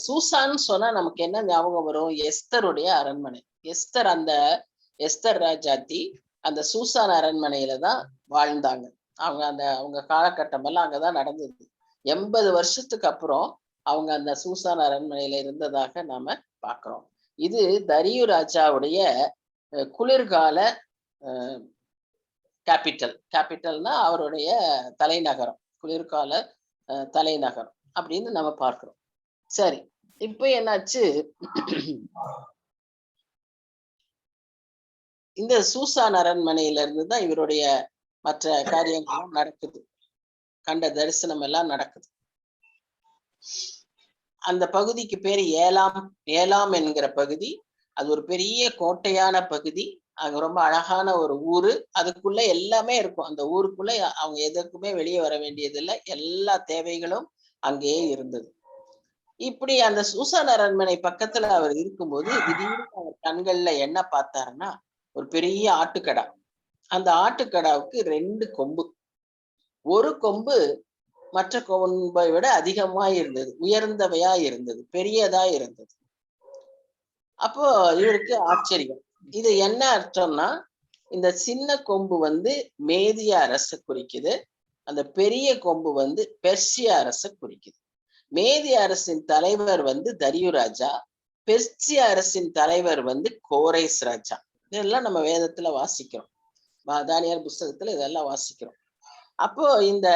சூசான்னு சொன்னா நமக்கு என்ன ஞாபகம் வரும்? எஸ்தருடைய அரண்மனை. எஸ்தர் ராஜாத்தி அந்த சூசான் அரண்மனையில தான் வாழ்ந்தாங்க. அவங்க காலகட்டம் எல்லாம் அங்கதான் நடந்தது. 80 வருஷத்துக்கு அப்புறம் அவங்க அந்த சூசான் அரண்மனையில இருந்ததாக நாம பார்க்கிறோம். இது தரியு ராஜாவுடைய குளிர்கால கேபிட்டல்னா அவருடைய தலைநகரம், குளிர்கால தலைநகரம் அப்படின்னு நம்ம பார்க்கிறோம். சரி, இப்ப என்னாச்சு? இந்த சூசான் அரண்மனையில இருந்துதான் இவருடைய மற்ற காரியங்களும் நடக்குது. கண்ட தரிசனம் எல்லாம் நடக்குது. அந்த பகுதிக்கு பேரு ஏலாம் என்கிற பகுதி. அது ஒரு பெரிய கோட்டையான பகுதி. அங்க ரொம்ப அழகான ஒரு ஊரு. அதுக்குள்ள எல்லாமே இருக்கும். அந்த ஊருக்குள்ள அவங்க எதற்குமே வெளியே வர வேண்டியதில்லை. எல்லா தேவைகளும் அங்கேயே இருந்தது. இப்படி அந்த சூசான் அரண்மனை பக்கத்துல அவர் இருக்கும்போது திடீர்னு அவர் கண்கள்ல என்ன பார்த்தாருன்னா, ஒரு பெரிய ஆட்டுக்கடா. அந்த ஆட்டுக்கடாவுக்கு 2 கொம்பு. ஒரு கொம்பு மற்ற கொம்பை விட அதிகமா இருந்தது, உயர்ந்தவையா இருந்தது, பெரியதா இருந்தது. அப்போ இவருக்கு ஆச்சரியம். இது என்ன அர்த்தம்னா, இந்த சின்ன கொம்பு வந்து மேதிய அரசை குறிக்குது, அந்த பெரிய கொம்பு வந்து பெர்சிய அரசை குறிக்குது. மேதிய அரசின் தலைவர் வந்து தரியு ராஜா, பெர்சிய அரசின் தலைவர் வந்து கோரேஸ் ராஜா. இதெல்லாம் நம்ம வேதத்துல வாசிக்கிறோம். தானியேல் புஸ்தகத்துல இதெல்லாம் வாசிக்கிறோம். அப்போ இந்த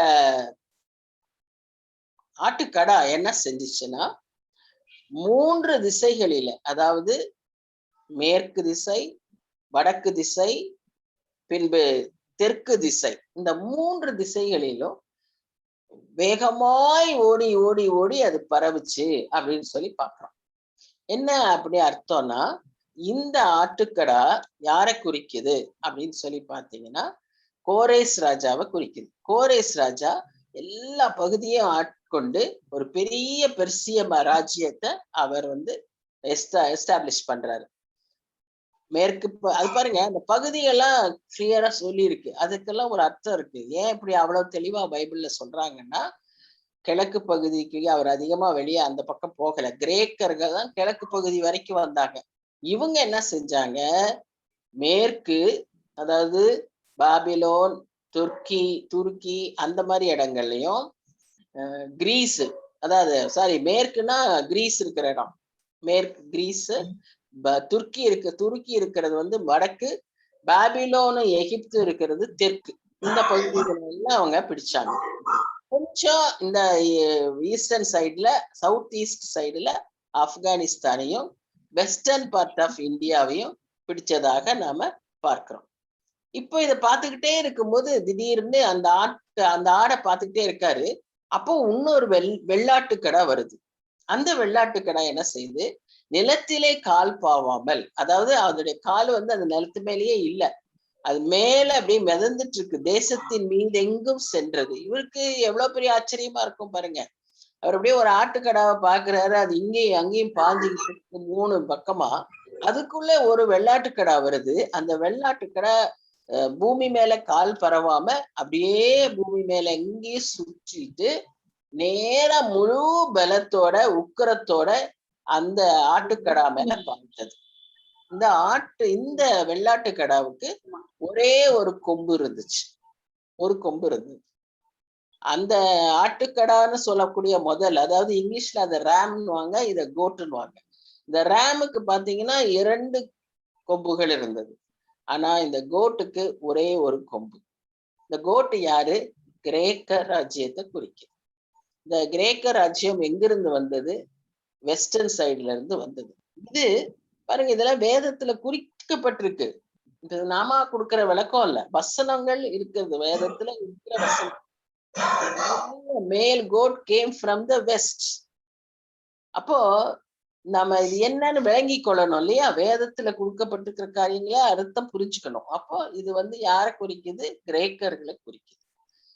ஆட்டுக்கடா என்ன செஞ்சிச்சுன்னா, 3 திசைகளில, அதாவது மேற்கு திசை, வடக்கு திசை, பின்பு தெற்கு திசை, இந்த 3 திசைகளிலும் வேகமாய் ஓடி ஓடி ஓடி அது பரவுச்சு அப்படின்னு சொல்லி பார்க்கிறோம். என்ன அப்படி அர்த்தம்னா, இந்த ஆட்டுக்கடா யாரை குறிக்குது அப்படின்னு சொல்லி பார்த்தீங்கன்னா, கோரேஸ் ராஜாவை குறிக்குது. கோரேஸ் ராஜா எல்லா பகுதியும் ஆட்கொண்டு ஒரு பெரிய பெர்சிய ராஜ்யத்தை அவர் வந்து எஸ்டாப்ளிஷ் பண்றாரு. மேற்கு அது பாருங்க, அந்த பகுதியெல்லாம் கிளியரா சொல்லி இருக்கு. அதுக்கெல்லாம் ஒரு அர்த்தம் இருக்கு. ஏன் இப்படி அவ்வளவு தெளிவா பைபிள்ல சொல்றாங்கன்னா, கிழக்கு பகுதிக்கு அவர் அதிகமா வெளியே அந்த பக்கம் போகல. கிரேக்கர்கள் தான் கிழக்கு பகுதி வரைக்கும் வந்தாங்க. இவங்க என்ன செஞ்சாங்க, மேற்கு, அதாவது பாபிலோன், துருக்கி அந்த மாதிரி இடங்கள்லயும், கிரீஸ், அதாவது சாரி மேற்குன்னா கிரீஸ் இருக்கிற இடம், மேற்கு கிரீஸ், துருக்கி இருக்கிறது வந்து வடக்கு, பாபிலோனு எகிப்து இருக்கிறது தெற்கு. இந்த பகுதிகள் எல்லாம் அவங்க பிடிச்சாங்க. கொஞ்சம் இந்த ஈஸ்டர்ன் சைடுல, சவுத் ஈஸ்ட் சைடுல ஆப்கானிஸ்தானையும், வெஸ்டர்ன் பார்ட் ஆஃப் இந்தியாவையும் பிடிச்சதாக நாம பார்க்கிறோம். இப்போ இதை பார்த்துக்கிட்டே இருக்கும்போது திடீர்னு அந்த ஆடை பார்த்துக்கிட்டே இருக்காரு. அப்போ இன்னொரு வெள்ளாட்டுக்கடா வருது. அந்த வெள்ளாட்டுக்கடா என்ன செய்யுது, நிலத்திலே கால் பாவாமல், அதாவது அதனுடைய கால் வந்து அந்த நிலத்து மேலேயே இல்லை, அது மேல அப்படியே மிதந்துட்டு இருக்கு, தேசத்தின் மீது எங்கும் சென்றது. இவருக்கு எவ்வளவு பெரிய ஆச்சரியமா இருக்கும் பாருங்க. அவர் அப்படியே ஒரு ஆட்டுக்கடாவை பாக்குறாரு, அது இங்கேயும் அங்கேயும் பாஞ்சுக்கிட்டு 3 பக்கமா அதுக்குள்ள ஒரு வெள்ளாட்டுக்கடா வருது. அந்த வெள்ளாட்டுக்கடா பூமி மேல கால் பரவாம அப்படியே பூமி மேல எங்கேயே சுற்றிட்டு நேரா முழு பலத்தோட உக்கிரத்தோட அந்த ஆட்டுக்கடா மேல பாய்ந்தது. இந்த வெள்ளாட்டுக்கடாவுக்கு ஒரே ஒரு கொம்பு இருந்துச்சு. ஒரு கொம்பு இருந்தது. அந்த ஆட்டுக்கடான்னு சொல்லக்கூடிய முதல், அதாவது இங்கிலீஷ்ல அதை ரேம்னுவாங்க, இத கோட்டுன்னுவாங்க. இந்த ரேமுக்கு பாத்தீங்கன்னா 2 கொம்புகள் இருந்தது. ஆனா இந்த கோட்டுக்கு ஒரே ஒரு கொம்பு. இந்த கோட்டு யாரு? கிரேக்க ராஜ்யத்தை குறிக்குது. இந்த கிரேக்க ராஜ்யம் எங்கிருந்து வந்தது? வெஸ்டர்ன் சைடுல இருந்து வந்தது. இது பாருங்க, இதெல்லாம் வேதத்துல குறிக்கப்பட்டிருக்கு. இது நாம கொடுக்கிற விளக்கம் இல்ல, வசனங்கள் இருக்கிறது. வேதத்துல இருக்கிற வசனம். மேல் code came from the west. அப்போ நம்ம இது என்னன்னு விளங்கி கொள்ளணும் இல்லையா? வேதத்துல கொடுக்கப்பட்டிருக்கிற காரியங்களை அர்த்தம் புரிஞ்சுக்கணும். அப்போ இது யாரை குறிக்குது? கிரேக்கர்களை குறிக்குது.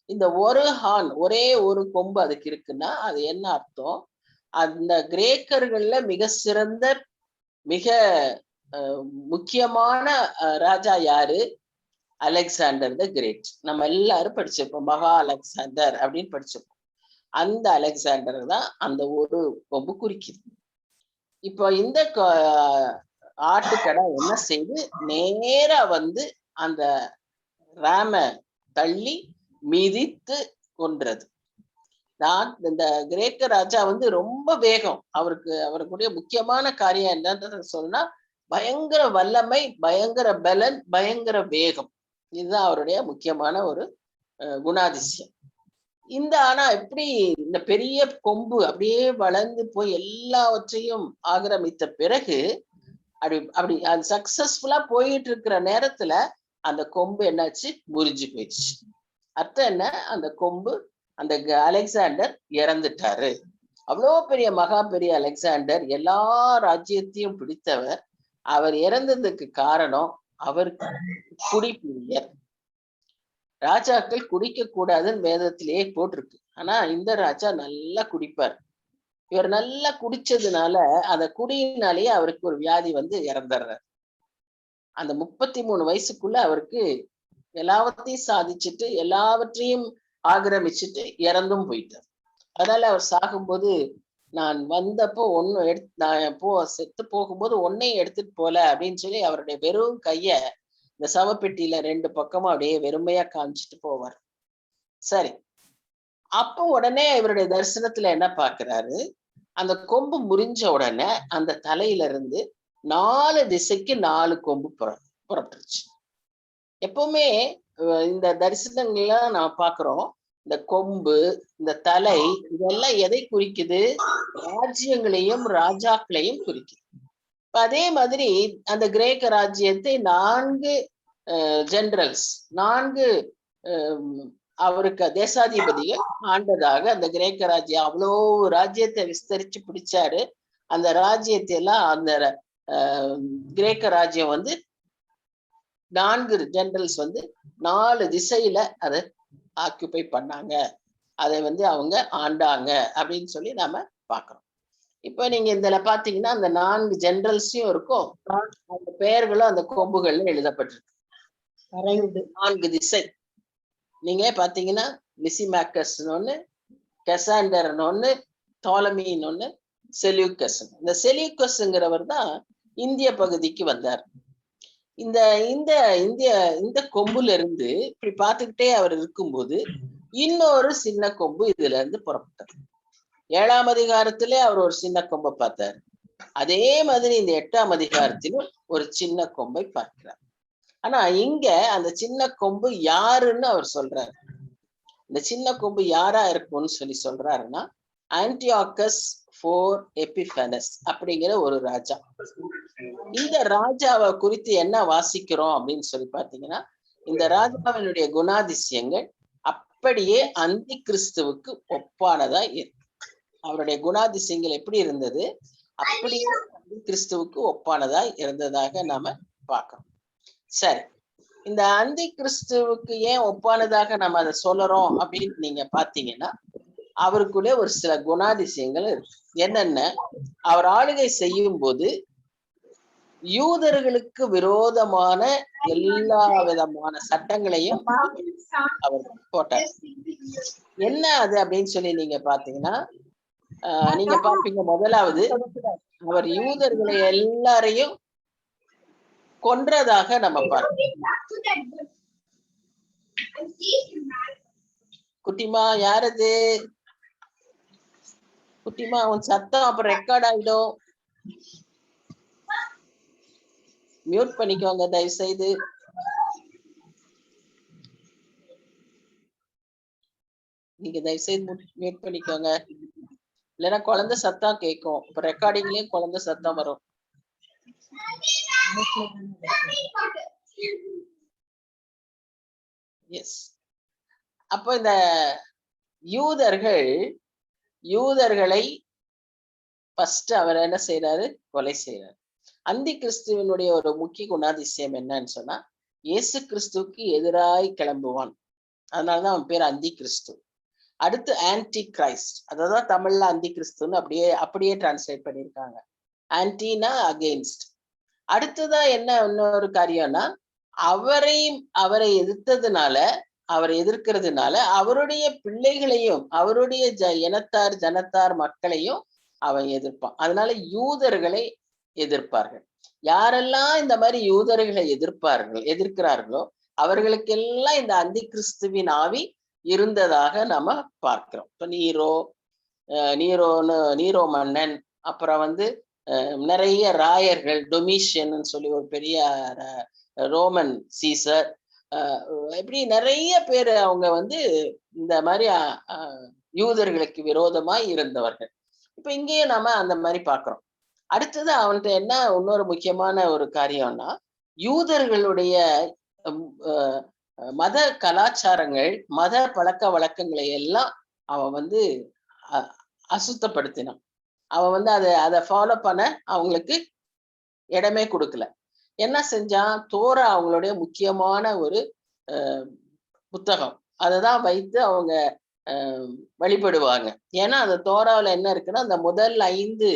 இந்த ஒரு ஹார்ன், ஒரே ஒரு கொம்பு அதுக்கு இருக்குன்னா அது என்ன அர்த்தம்? அந்த கிரேக்கர்கள்ல மிக சிறந்த, மிக முக்கியமான ராஜா யாரு? Alexander the Great. நம்ம எல்லாரும் படிச்சிருப்போம், மகா அலெக்சாண்டர் அப்படின்னு படிச்சிருப்போம். அந்த அலெக்சாண்டர் தான் அந்த ஒரு கொம்பு குறிக்குது. இப்போ இந்த ஆட்டுக்கடை என்ன செய்து நேரா அந்த ராம தள்ளி மிதித்து கொன்றது. இந்த கிரேக்க ராஜா ரொம்ப வேகம். அவருக்குடைய முக்கியமான காரியம் என்னன்னு சொன்னா, பயங்கர வல்லமை, பயங்கர பலன், பயங்கர வேகம். இதுதான் அவருடைய முக்கியமான ஒரு குணாதிசயம். ஆனா எப்படி இந்த பெரிய கொம்பு அப்படியே வளர்ந்து போய் எல்லாவற்றையும் ஆக்கிரமித்த பிறகு அப்படி அது சக்சஸ்ஃபுல்லா போயிட்டு இருக்கிற நேரத்துல அந்த கொம்பு என்னாச்சு? முறிஞ்சு போயிடுச்சு. அர்த்தம் என்ன? அந்த கொம்பு, அந்த அலெக்சாண்டர் இறந்துட்டாரு. அவ்வளோ பெரிய மகா பெரிய அலெக்சாண்டர், எல்லா ராஜ்யத்தையும் பிடித்தவர். அவர் இறந்ததுக்கு காரணம், அவர் குடிப்பிரியர். ராஜாக்கள் குடிக்க கூடாதுன்னு வேதத்திலேயே போட்டிருக்கு. ஆனா இந்த ராஜா நல்லா குடிப்பார். இவர் நல்லா குடிச்சதுனால அந்த குடியினாலேயே அவருக்கு ஒரு வியாதி இறந்துடுறார். அந்த 33 வயசுக்குள்ள அவருக்கு எல்லாவற்றையும் சாதிச்சுட்டு எல்லாவற்றையும் ஆக்கிரமிச்சுட்டு இறந்தும் போயிட்டார். அதனால அவர் சாகும்போது, நான் வந்தப்போ நான் செத்து போகும்போது ஒன்னையும் எடுத்துட்டு போல அப்படின்னு சொல்லி அவருடைய வெறும் கைய இந்த சவப்பெட்டியில 2 பக்கமும் அப்படியே வெறுமையா காமிச்சிட்டு போவார். சரி, அப்போ உடனே இவருடைய தரிசனத்துல என்ன பாக்குறாரு? அந்த கொம்பு முறிஞ்ச உடனே அந்த தலையில இருந்து 4 திசைக்கு 4 கொம்பு புறப்பட்டுருச்சு. எப்பவுமே இந்த தரிசனங்கள்லாம் நான் பாக்குறோம், இந்த கொம்பு, இந்த தலை, இதெல்லாம் எதை குறிக்குது? ராஜ்யங்களையும் ராஜாக்களையும் குறிக்குது. அதே மாதிரி அந்த கிரேக்க ராஜ்யத்தை 4 ஜெனரல்ஸ், 4 அவருக்கு தேசாதிபதிகள் ஆண்டதாக அந்த கிரேக்க ராஜ்யம், அவ்வளோ ராஜ்யத்தை விஸ்தரிச்சு பிடிச்சாரு. அந்த ராஜ்யத்தை எல்லாம் அந்த கிரேக்க ராஜ்யம் 4 ஜெனரல்ஸ் 4 திசையில அதை ஆக்குபை பண்ணாங்க. அதை அவங்க ஆண்டாங்க அப்படின்னு சொல்லி நாம பாக்குறோம். இப்ப நீங்க இதுல பாத்தீங்கன்னா அந்த 4 ஜெனரல்ஸையும் இருக்கும், அந்த பெயர்களும் அந்த கொம்புகள்ல எழுதப்பட்டிருக்கு. 4 திசை. நீங்க பாத்தீங்கன்னா லிசிமாக்கஸ் ஒண்ணு, கெசாண்டர்னு ஒண்ணு, டாலமின்னு ஒண்ணு, செல்யூக்கஸ். இந்த செல்யூக்கஸ்ங்கிறவர் தான் இந்திய பகுதிக்கு வந்தார். இந்த இந்த இந்திய இந்த கொம்புல இருந்து இப்படி பார்த்துக்கிட்டே அவர் இருக்கும்போது இன்னொரு சின்ன கொம்பு இதுல இருந்து புறப்பட்டார். 7ஆம் அதிகாரத்திலே அவர் ஒரு சின்ன கொம்பை பார்த்தார். அதே மாதிரி இந்த 8ஆம் அதிகாரத்திலும் ஒரு சின்ன கொம்பை பார்க்கிறார். ஆனா இங்க அந்த சின்ன கொம்பு யாருன்னு அவர் சொல்றாரு. இந்த சின்ன கொம்பு யாரா இருக்கும்னு சொல்றாருன்னா, ஆன்டியோகஸ் 4 எபிஃபனஸ் அப்படிங்கிற ஒரு ராஜா. இந்த ராஜாவை குறித்து என்ன வாசிக்கிறோம் அப்படின்னு சொல்லி பாத்தீங்கன்னா, இந்த ராஜாவினுடைய குணாதிசயங்கள் அப்படியே அந்தி கிறிஸ்துவுக்கு ஒப்பானதா இருக்கு. அவருடைய குணாதிசயங்கள் எப்படி இருந்தது? அப்படியே அந்தி கிறிஸ்துவுக்கு ஒப்பானதா இருந்ததாக நாம பார்க்கிறோம். சரி, இந்த அந்தி கிறிஸ்துவுக்கு ஏன் ஒப்பானதாக நம்ம அதை சொல்றோம் அப்படின்னு நீங்க பாத்தீங்கன்னா, அவருக்குள்ளே ஒரு சில குணாதிசயங்கள் இருக்கு. என்னென்ன? அவர் ஆளுகை செய்யும் போது யூதர்களுக்கு விரோதமான எல்லா விதமான சட்டங்களையும் அவர் போட்டார். என்ன அது அப்படின்னு சொல்லி நீங்க பாத்தீங்கன்னா, நீங்க பாப்பீங்க, முதலாவது அவர் யூதர்களை எல்லாரையும் கொன்றதாக நம்ம பார்க்கிறோம். குட்டிமா யாரது? குட்டிமா உன் சத்தம் அப்புறம் ரெக்கார்ட் ஆயிடும். மியூட் பண்ணிக்கோங்க தயவு செய்து. நீங்க தயவு செய்து மியூட் பண்ணிக்கோங்க, இல்லைன்னா குழந்தை சத்தம் கேட்கும். இப்ப ரெக்கார்டிங்லயும் குழந்தை சத்தம் வரும். எஸ். அப்போ இந்த யூதர்களை ஃபர்ஸ்ட் அவர் என்ன செய்யறாரு? கொலை செய்யறாரு. அந்தி கிறிஸ்துவனுடைய ஒரு முக்கிய குணாதிசயம் என்னன்னு சொன்னா, இயேசு கிறிஸ்துவுக்கு எதிராய் கிளம்புவான். அதனாலதான் அவன் பேர் அந்தி கிறிஸ்து. அடுத்து ஆன்டி கிரைஸ்ட், அதான் தமிழ்ல அந்தி கிறிஸ்துன்னு அப்படியே டிரான்ஸ்லேட் பண்ணியிருக்காங்க. ஆன்டினா அகெயின்ஸ்ட். அடுத்ததா என்ன இன்னொரு காரியம்னா, அவரை எதிர்க்கிறதுனால அவருடைய பிள்ளைகளையும் அவருடைய ஜனத்தார் மக்களையும் அவன் எதிர்ப்பான். அதனால யூதர்களை எதிர்ப்பார்கள். யாரெல்லாம் இந்த மாதிரி யூதர்களை எதிர்க்கிறார்களோ அவர்களுக்கெல்லாம் இந்த அந்தி கிறிஸ்துவின் ஆவி இருந்ததாக நம்ம பார்க்கிறோம். இப்ப நீரோ மன்னன், அப்புறம் நிறைய ராயர்கள், டொமிஷியன் சொல்லி ஒரு பெரிய ரோமன் சீசர், இப்படி நிறைய பேர் அவங்க இந்த மாதிரி யூதர்களுக்கு விரோதமாய் இருந்தவர்கள். இப்ப இங்கேயும் நாம அந்த மாதிரி பாக்குறோம். அடுத்தது அவன்கிட்ட என்ன இன்னொரு முக்கியமான ஒரு காரியம்னா, யூதர்களுடைய மத கலாச்சாரங்கள், மத பழக்க வழக்கங்களை எல்லாம் அவன் அசுத்தப்படுத்தினான். அவன் அதை ஃபாலோ பண்ண அவங்களுக்கு இடமே கொடுக்கல. என்ன செஞ்சான்? தோரா அவங்களுடைய முக்கியமான ஒரு புத்தகம், அதைதான் வைத்து அவங்க வழிபடுவாங்க. ஏன்னா அந்த தோராவில் என்ன இருக்குன்னா, அந்த முதல் 5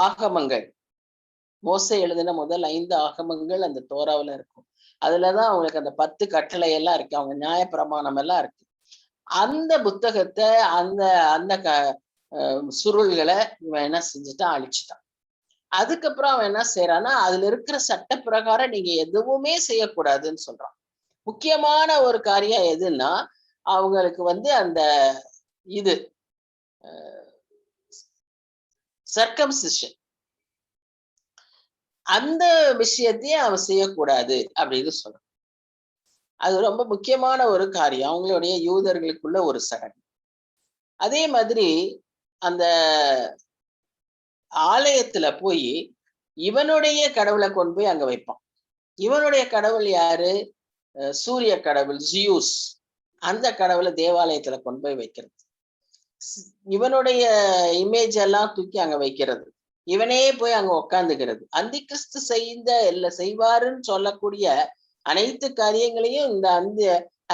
ஆகமங்கள், மோசே எழுதின முதல் 5 ஆகமங்கள் அந்த தோராவில் இருக்கும். அதுலதான் அவங்களுக்கு அந்த 10 கட்டளை எல்லாம் இருக்கு, அவங்க நியாய பிரமாணம் எல்லாம் இருக்கு. அந்த புத்தகத்தை அந்த சுருள்களை இவன் என்ன செஞ்சுட்டான்? அழிச்சுட்டான். அதுக்கப்புறம் அவன் என்ன செய்யறான்னா, அதுல இருக்கிற சட்ட பிரகாரம் நீங்க எதுவுமே செய்யக்கூடாதுன்னு சொல்றான். முக்கியமான ஒரு காரியம் எதுன்னா, அவங்களுக்கு அந்த இது சர்க்கம்சிஷன், அந்த விஷயத்தையும் அவன் செய்யக்கூடாது அப்படின்னு சொல்றான். அது ரொம்ப முக்கியமான ஒரு காரியம், அவங்களுடைய யூதர்களுக்குள்ள ஒரு சடங்கு. அதே மாதிரி அந்த ஆலயத்துல போய் இவனுடைய கடவுளை கொண்டு போய் அங்க வைப்பான். இவனுடைய கடவுள் யாரு? சூரிய கடவுள் ஜியூஸ். அந்த கடவுளை தேவாலயத்துல கொண்டு போய் வைக்கிறது, இவனுடைய இமேஜ் எல்லாம் தூக்கி அங்க வைக்கிறது, இவனே போய் அங்க உட்காந்துக்கிறது. அந்தி கிறிஸ்து செய்வாருன்னு சொல்லக்கூடிய அனைத்து காரியங்களையும் இந்த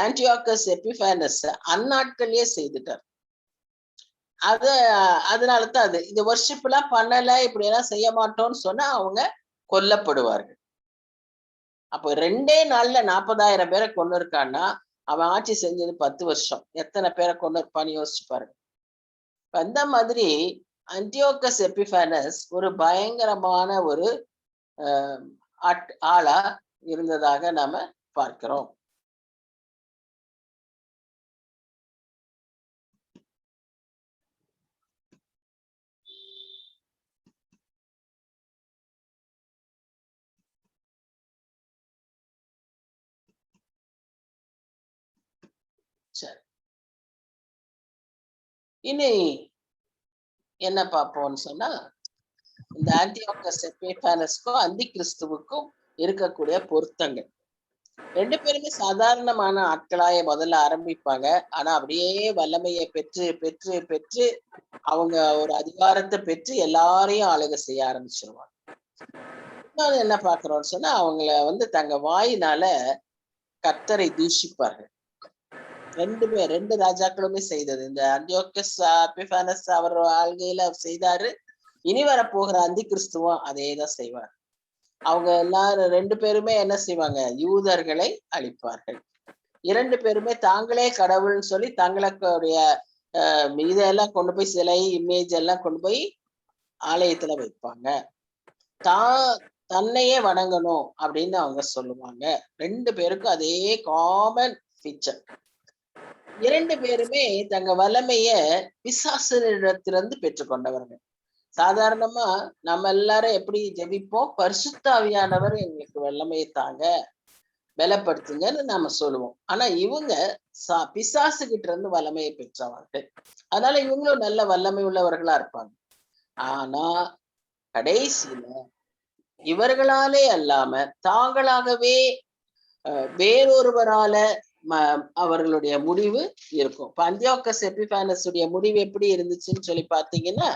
ஆன்டியோகஸ் எபிஃபானஸ் அந்நாட்கள்லயே செய்துட்டார். அதனாலதான் இது வர்ஷிப் எல்லாம் பண்ணல, இப்படி எல்லாம் செய்ய மாட்டோம்னு சொன்னா அவங்க கொல்லப்படுவார்கள். அப்போ 2 நாள்ல 40,000 பேரை கொண்டு இருக்கான்னா, அவன் ஆட்சி செஞ்சது 10 வருஷம், எத்தனை பேரை கொண்டு இருப்பான்னு யோசிச்சு பாருங்க. அந்த மாதிரி அன்டியோகஸ் எபிஃபானஸ் ஒரு பயங்கரமான ஒரு ஆளா இருந்ததாக நாம பார்க்கிறோம். சரி, இனி என்ன பார்ப்போம்னு சொன்னா, இந்த ஆன்டியோகஸ் எபிஃபானஸ்க்கும் அந்தி கிறிஸ்துவுக்கும் இருக்கக்கூடிய பொருத்தங்கள். 2 பேருமே சாதாரணமான ஆட்களாய முதல்ல ஆரம்பிப்பாங்க. ஆனா அப்படியே வல்லமையை பெற்று பெற்று பெற்று அவங்க ஒரு அதிகாரத்தை பெற்று எல்லாரையும் ஆளுகை செய்ய ஆரம்பிச்சிருவாங்க. இன்னொன்னு என்ன பாக்குறோம்னு சொன்னா, அவங்கள தங்க வாயினால கர்த்தரை தூஷிப்பார்கள். 2 ராஜாக்களுமே செய்தது. இந்த அன்டியோகஸ் எபிஃபானஸ் அவர் ஆள்கையில செய்தாரு. இனி வரப்போகிற அந்தி கிறிஸ்துவும் அதேதான் செய்வார். அவங்க எல்லாரும் 2 பேருமே என்ன செய்வாங்க? யூதர்களை அழிப்பார்கள். 2 பேருமே தாங்களே கடவுள்னு சொல்லி தங்களுடைய இதெல்லாம் கொண்டு போய் சிலை, இமேஜ் எல்லாம் கொண்டு போய் ஆலயத்துல வைப்பாங்க. தன்னையே வணங்கணும் அப்படின்னு அவங்க சொல்லுவாங்க. 2 பேருக்கும் அதே காமன் ஃபீச்சர். 2 பேருமே தங்க வல்லமைய பிசாசனிடத்திலிருந்து பெற்றுக்கொண்டவர்கள். சாதாரணமா நம்ம எல்லாரும் எப்படி ஜெபிப்போம்? பரிசுத்த ஆவியானவர் எங்களுக்கு வல்லமையை தாங்க, பலப்படுத்துங்கன்னு நாம சொல்லுவோம். ஆனா இவங்க பிசாசு கிட்ட இருந்து வல்லமையை பெற்றவர்கள். அதனால இவங்களும் நல்ல வல்லமை உள்ளவர்களா இருப்பாங்க. ஆனா கடைசியில இவர்களாலே அல்லாம தாங்களாகவே வேறொருவரால அவர்களுடைய முடிவு இருக்கும். இப்ப அந்தியோக்கஸ் எபிஃபானஸ் உடைய முடிவு எப்படி இருந்துச்சுன்னு சொல்லி பாத்தீங்கன்னா,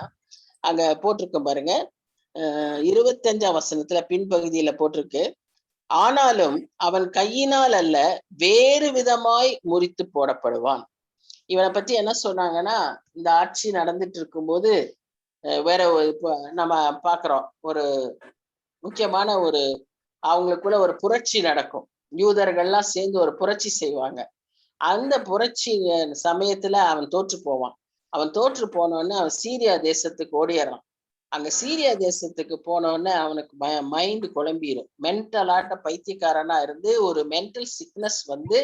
அங்க போட்டிருக்கோம் பாருங்க. 25ஆம் வசனத்துல பின்பகுதியில போட்டிருக்கு. ஆனாலும் அவன் கையினால் அல்ல வேறு விதமாய் முறித்து போடப்படுவான். இவனை பத்தி என்ன சொன்னாங்கன்னா, இந்த ஆட்சி நடந்துட்டு இருக்கும்போது வேற இப்போ நம்ம பாக்குறோம், ஒரு முக்கியமான ஒரு அவங்களுக்குள்ள ஒரு புரட்சி நடக்கும். யூதர்கள்லாம் சேர்ந்து ஒரு புரட்சி செய்வாங்க. அந்த புரட்சி சமயத்துல அவன் தோற்று போவான். அவன் தோற்று போனோடனே அவன் சீரியா தேசத்துக்கு ஓடிடுறான். அங்க சீரியா தேசத்துக்கு போனோடனே அவனுக்கு மைண்ட் குழம்பிடும். மென்டலாட்ட பைத்தியக்காரனா இருந்து ஒரு மென்டல் சிக்னஸ் வந்து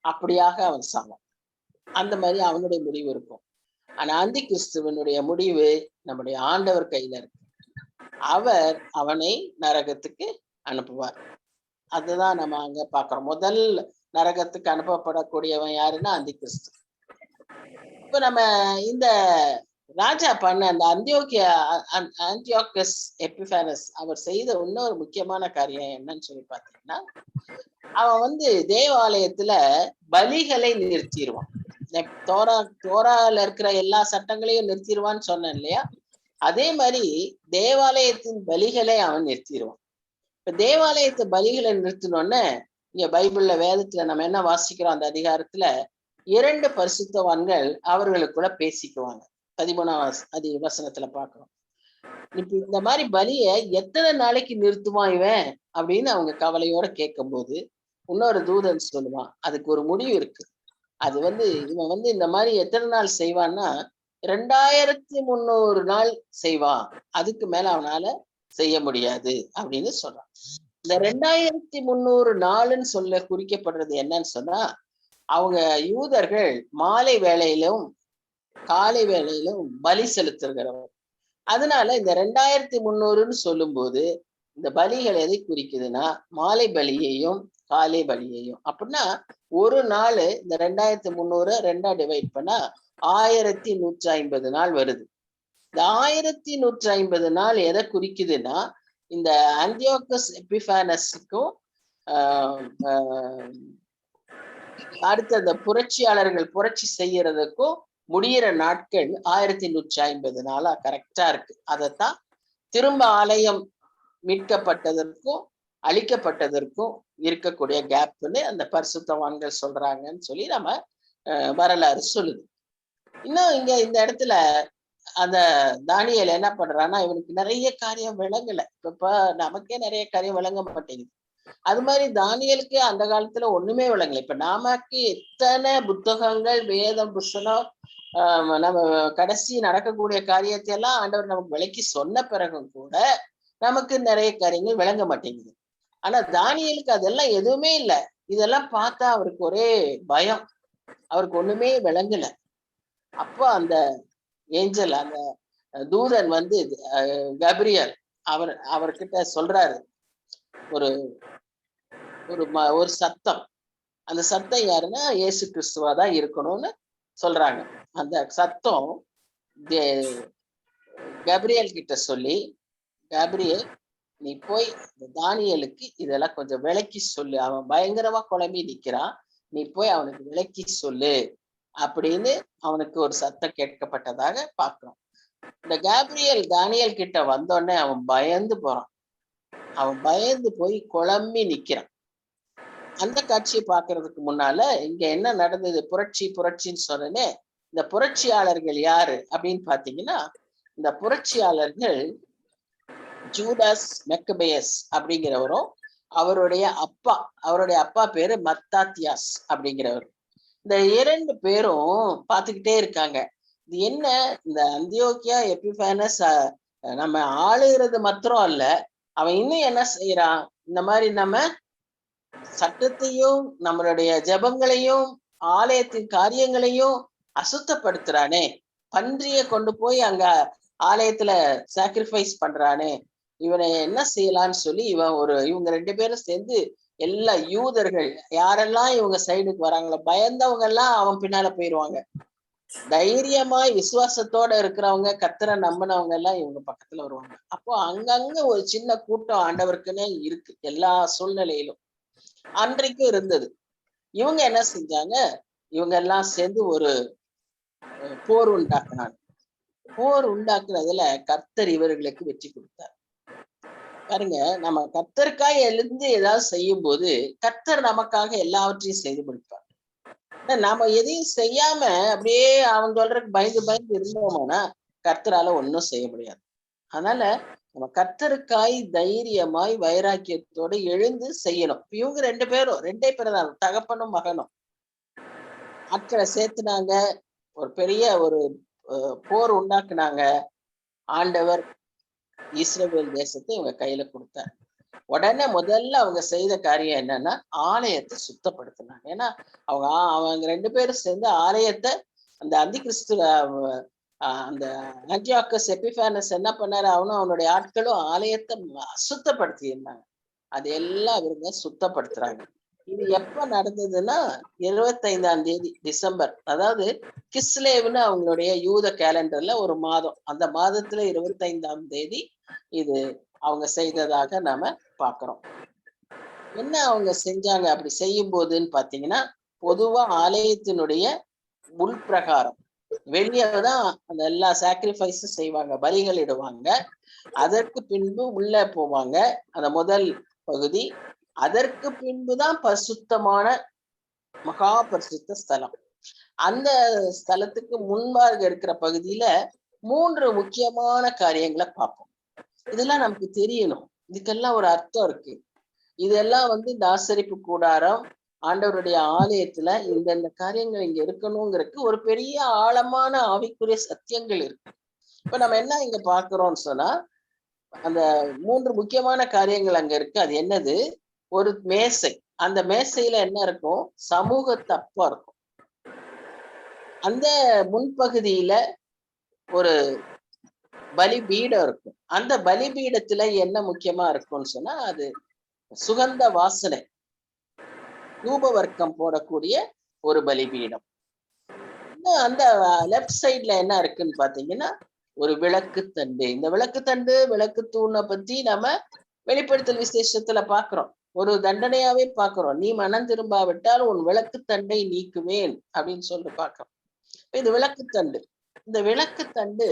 அப்படியாக அவன் சாவான். அந்த மாதிரி அவனுடைய முடிவு இருக்கும். ஆனா அந்தி கிறிஸ்துவனுடைய முடிவு நம்முடைய ஆண்டவர் கையில இருக்கு. அவர் அவனை நரகத்துக்கு அனுப்புவார். அதுதான் நம்ம அங்க பாக்குறோம். முதல் நரகத்துக்கு அனுப்பப்படக்கூடியவன் யாருன்னா அந்தி கிறிஸ்து. இப்ப நம்ம இந்த ராஜா பண்ண அந்த அந்தியோக்கஸ் எபிஃபானஸ் அவர் செய்த இன்னொரு முக்கியமான காரியம் என்னன்னு சொல்லி பாத்தீங்கன்னா, அவன் வந்து தேவாலயத்துல பலிகளை நிறுத்திடுவான். தோரால இருக்கிற எல்லா சட்டங்களையும் நிறுத்திடுவான்னு சொன்னேன் இல்லையா? அதே மாதிரி தேவாலயத்தின் பலிகளை அவன் நிறுத்திடுவான். இப்ப தேவாலயத்து பலிகளை நிறுத்தினோன்னு இங்க பைபிள்ல வேதத்துல நம்ம என்ன வாசிக்கிறோம்? அந்த அதிகாரத்துல 2 பரிசுத்தவான்கள் அவர்களுக்குள்ள பேசிக்குவாங்க. 13ஆம் வசனத்துல பாக்குறோம். இப்ப இந்த மாதிரி பலிய எத்தனை நாளைக்கு நிறுத்துவான் இவன் அப்படின்னு அவங்க கவலையோட கேட்கும் போது இன்னொரு தூதன் சொல்லுவான், அதுக்கு ஒரு முடிவு இருக்கு. அது வந்து இவன் வந்து இந்த மாதிரி எத்தனை நாள் செய்வான்னா 2300 நாள் செய்வான். அதுக்கு மேல அவனால செய்ய முடியாது அப்படின்னு சொல்றான். இந்த 2300 நாளுன்னு சொல்ல குறிக்கப்படுறது என்னன்னு சொன்னா, அவங்க யூதர்கள் மாலை வேளையிலும் காலை வேளையிலும் பலி செலுத்துகிறவர். அதனால இந்த 2300ன்னு சொல்லும் போது இந்த பலிகள் எதை குறிக்குதுன்னா மாலை பலியையும் காலை பலியையும். அப்படின்னா ஒரு நாள் இந்த 2300 2ஆ டிவைட் பண்ணா 1150 நாள் வருது. இந்த 1150 நாள் எதை குறிக்குதுன்னா இந்த அந்தியோக்கஸ் எபிஃபானஸுக்கும் அடுத்த அந்த புரட்சியாளர்கள் புரட்சி செய்யறதுக்கும் முடியிற நாட்கள் 1150 நாளா கரெக்டா இருக்கு. அதைத்தான் திரும்ப ஆலயம் மீட்கப்பட்டதற்கும் அழிக்கப்பட்டதற்கும் இருக்கக்கூடிய கேப்னு அந்த பரிசுத்தவான்கள் சொல்றாங்கன்னு சொல்லி நம்ம வரலாறு சொல்லுது. இன்னும் இங்க இந்த இடத்துல அந்த தானியேல் என்ன பண்றான்னா, இவனுக்கு நிறைய காரியம் விளங்கல. இப்ப நமக்கே நிறைய காரியம் விளங்க மாட்டேங்குது. அது மாதிரி தானியேலுக்கு அந்த காலத்துல ஒண்ணுமே விளங்கல. இப்ப நமக்கு எத்தனை புத்தகங்கள் வேதம் புஸ்தகம் நம்ம கடைசி நடக்கக்கூடிய காரியத்தை எல்லாம் ஆண்டவர் நமக்கு விளக்கி சொன்ன பிறகும் கூட நமக்கு நிறைய காரியங்கள் விளங்க மாட்டேங்குது. ஆனா தானியேலுக்கு அதெல்லாம் எதுவுமே இல்லை. இதெல்லாம் பார்த்தா அவருக்கு ஒரே பயம். அவருக்கு ஒண்ணுமே விளங்கல. அப்போ அந்த ஏஞ்சல் அந்த தூதன் வந்து கபிரியல் அவர்கிட்ட சொல்றாரு ஒரு ஒரு சத்தம். அந்த சத்தம் யாருன்னா இயேசு கிறிஸ்துவா தான் இருக்கணும்னு சொல்றாங்க. அந்த சத்தம் கபிரியல் கிட்ட சொல்லி, கபிரியல் நீ போய் தானியேலுக்கு இதெல்லாம் கொஞ்சம் விளக்கி சொல்லு, அவன் பயங்கரமா குழம்பி நிக்கிறான், நீ போய் அவனுக்கு விளக்கி சொல்லு அப்படின்னு அவனுக்கு ஒரு சத்தம் கேட்கப்பட்டதாக பார்க்கிறோம். இந்த கேப்ரியல் தானியேல் கிட்ட வந்தோடனே அவன் பயந்து போறான். அவன் பயந்து போய் குழம்பி நிக்கிறான். அந்த காட்சியை பார்க்கறதுக்கு முன்னால இங்க என்ன நடந்தது? புரட்சின்னு சொன்னே. இந்த புரட்சியாளர்கள் யாரு அப்படின்னு பாத்தீங்கன்னா, இந்த புரட்சியாளர்கள் ஜூடாஸ் மெக்கபேயஸ் அப்படிங்கிறவரும் அவருடைய அப்பா பேரு மத்தாத்தியாஸ் அப்படிங்கிறவர். இந்த 2 பேரும் பார்த்துக்கிட்டே இருக்காங்க. இது என்ன, இந்த அந்தியோக்கியா எபிஃபானஸ் நம்ம ஆளுகிறது மாத்திரம் அல்ல, அவன் இன்னும் என்ன செய்யறான், இந்த மாதிரி நம்ம சட்டத்தையும் நம்மளுடைய ஜெபங்களையும் ஆலயத்தின் காரியங்களையும் அசுத்தப்படுத்துறானே, பன்றிய கொண்டு போய் அங்க ஆலயத்துல சாக்ரிஃபைஸ் பண்றானே, இவனை என்ன செய்யலான்னு சொல்லி இவங்க 2 பேரும் சேர்ந்து எல்லா யூதர்கள் யாரெல்லாம் இவங்க சைடுக்கு வராங்களோ, பயந்தவங்க எல்லாம் அவன் பின்னால போயிருவாங்க. தைரியமாய் விசுவாசத்தோட இருக்கிறவங்க, கர்த்தரை நம்பினவங்க எல்லாம் இவங்க பக்கத்துல வருவாங்க. அப்போ அங்கங்க ஒரு சின்ன கூட்டம் ஆண்டவருக்குன்னே இருக்கு, எல்லா சூழ்நிலையிலும் அன்றைக்கும் இருந்தது. இவங்க என்ன செஞ்சாங்க, இவங்க எல்லாம் சேர்ந்து ஒரு போர் உண்டாக்குனாங்க. போர் உண்டாக்குறதுல கர்த்தர் இவர்களுக்கு வெற்றி கொடுத்தார். பாருங்க, நம்ம கர்த்தருக்காய் எழுந்து ஏதாவது செய்யும் போது கர்த்தர் நமக்காக எல்லாவற்றையும் செய்து கொடுப்பார். நாம எதையும் செய்யாம அப்படியே அவன் சொல்றதுக்கு பயந்து இருந்தோம்னா கர்த்தரால ஒன்னும் செய்ய முடியாது. அதனால நம்ம கர்த்தருக்காய் தைரியமாய் வைராக்கியத்தோடு எழுந்து செய்யணும். இவங்க 2 பேரும் 2 பேர் தான், தகப்பனும் மகனும் ஆட்களை சேர்த்துனாங்க, ஒரு பெரிய ஒரு போர் உண்டாக்குனாங்க. ஆண்டவர் இஸ்ரவேல் தேசத்தை இவங்க கையில கொடுத்தார். உடனே முதல்ல அவங்க செய்த காரியம் என்னன்னா, ஆலயத்தை சுத்தப்படுத்தினாங்க. ஏன்னா அவங்க 2 பேரும் சேர்ந்து ஆலயத்தை, அந்த அந்தி கிறிஸ்து அந்த ஆன்டியோக்கஸ் எபிஃபானஸ் என்ன பண்ணாரு, அவனுடைய ஆட்களும் ஆலயத்தை அசுத்தப்படுத்தி இருந்தாங்க. அதையெல்லாம் இவங்க சுத்தப்படுத்துறாங்க. இது எப்ப நடந்ததுன்னா 25ஆம் தேதி டிசம்பர், அதாவது கிஸ்லேவ்னு அவங்களுடைய யூத கேலண்டர்ல ஒரு மாதம், அந்த மாதத்துல 25ஆம் தேதி இது அவங்க செய்ததாக நாம பாக்குறோம். என்ன அவங்க செஞ்சாங்க அப்படி செய்யும் போதுன்னு பாத்தீங்கன்னா, பொதுவா ஆலயத்தினுடைய உள்பிரகாரம் வெளியேதான் அந்த எல்லா சாக்ரிஃபைஸும் செய்வாங்க, பலிகள் இடுவாங்க. அதற்கு பின்பு உள்ள போவாங்க, அந்த முதல் பகுதி. அதற்கு பின்புதான் பரிசுத்தமான மகா பரிசுத்த ஸ்தலம். அந்த ஸ்தலத்துக்கு முன்பாக இருக்கிற பகுதியில 3 முக்கியமான காரியங்களை பார்ப்போம். இதெல்லாம் நமக்கு தெரியணும், இதுக்கெல்லாம் ஒரு அர்த்தம் இருக்கு. இதெல்லாம் இந்த ஆசரிப்பு கூடாரம், ஆண்டவருடைய ஆலயத்துல இந்த காரியங்கள் இங்க இருக்கணுங்கிறதுக்கு ஒரு பெரிய ஆழமான ஆவிக்குரிய சத்தியங்கள் இருக்கு. இப்ப நம்ம என்ன இங்க பாக்குறோம்னு சொன்னா, அந்த 3 முக்கியமான காரியங்கள் அங்க இருக்கு. அது என்னது, ஒரு மேசை, அந்த மேசையில என்ன இருக்கும், சமூக தப்பம் இருக்கும். அந்த முன்பகுதியில ஒரு பலிபீடம் இருக்கும். அந்த பலிபீடத்துல என்ன முக்கியமா இருக்கும்னு சொன்னா, அது சுகந்த வாசனை தூப வர்க்கம் போடக்கூடிய ஒரு பலிபீடம். அந்த லெப்ட் சைட்ல என்ன இருக்குன்னு பாத்தீங்கன்னா, ஒரு விளக்கு தண்டு. இந்த விளக்கு தண்டு, விளக்கு தூணை பத்தி நம்ம வெளிப்படுத்தல் விசேஷத்துல பாக்குறோம், ஒரு தண்டனையாவே பாக்குறோம். நீ மனம் திரும்பாவிட்டால் உன் விளக்கு தண்டை நீக்குவேன் அப்படின்னு சொல்லி பாக்குறோம். இது விளக்கு தண்டு. இந்த விளக்கு தண்டு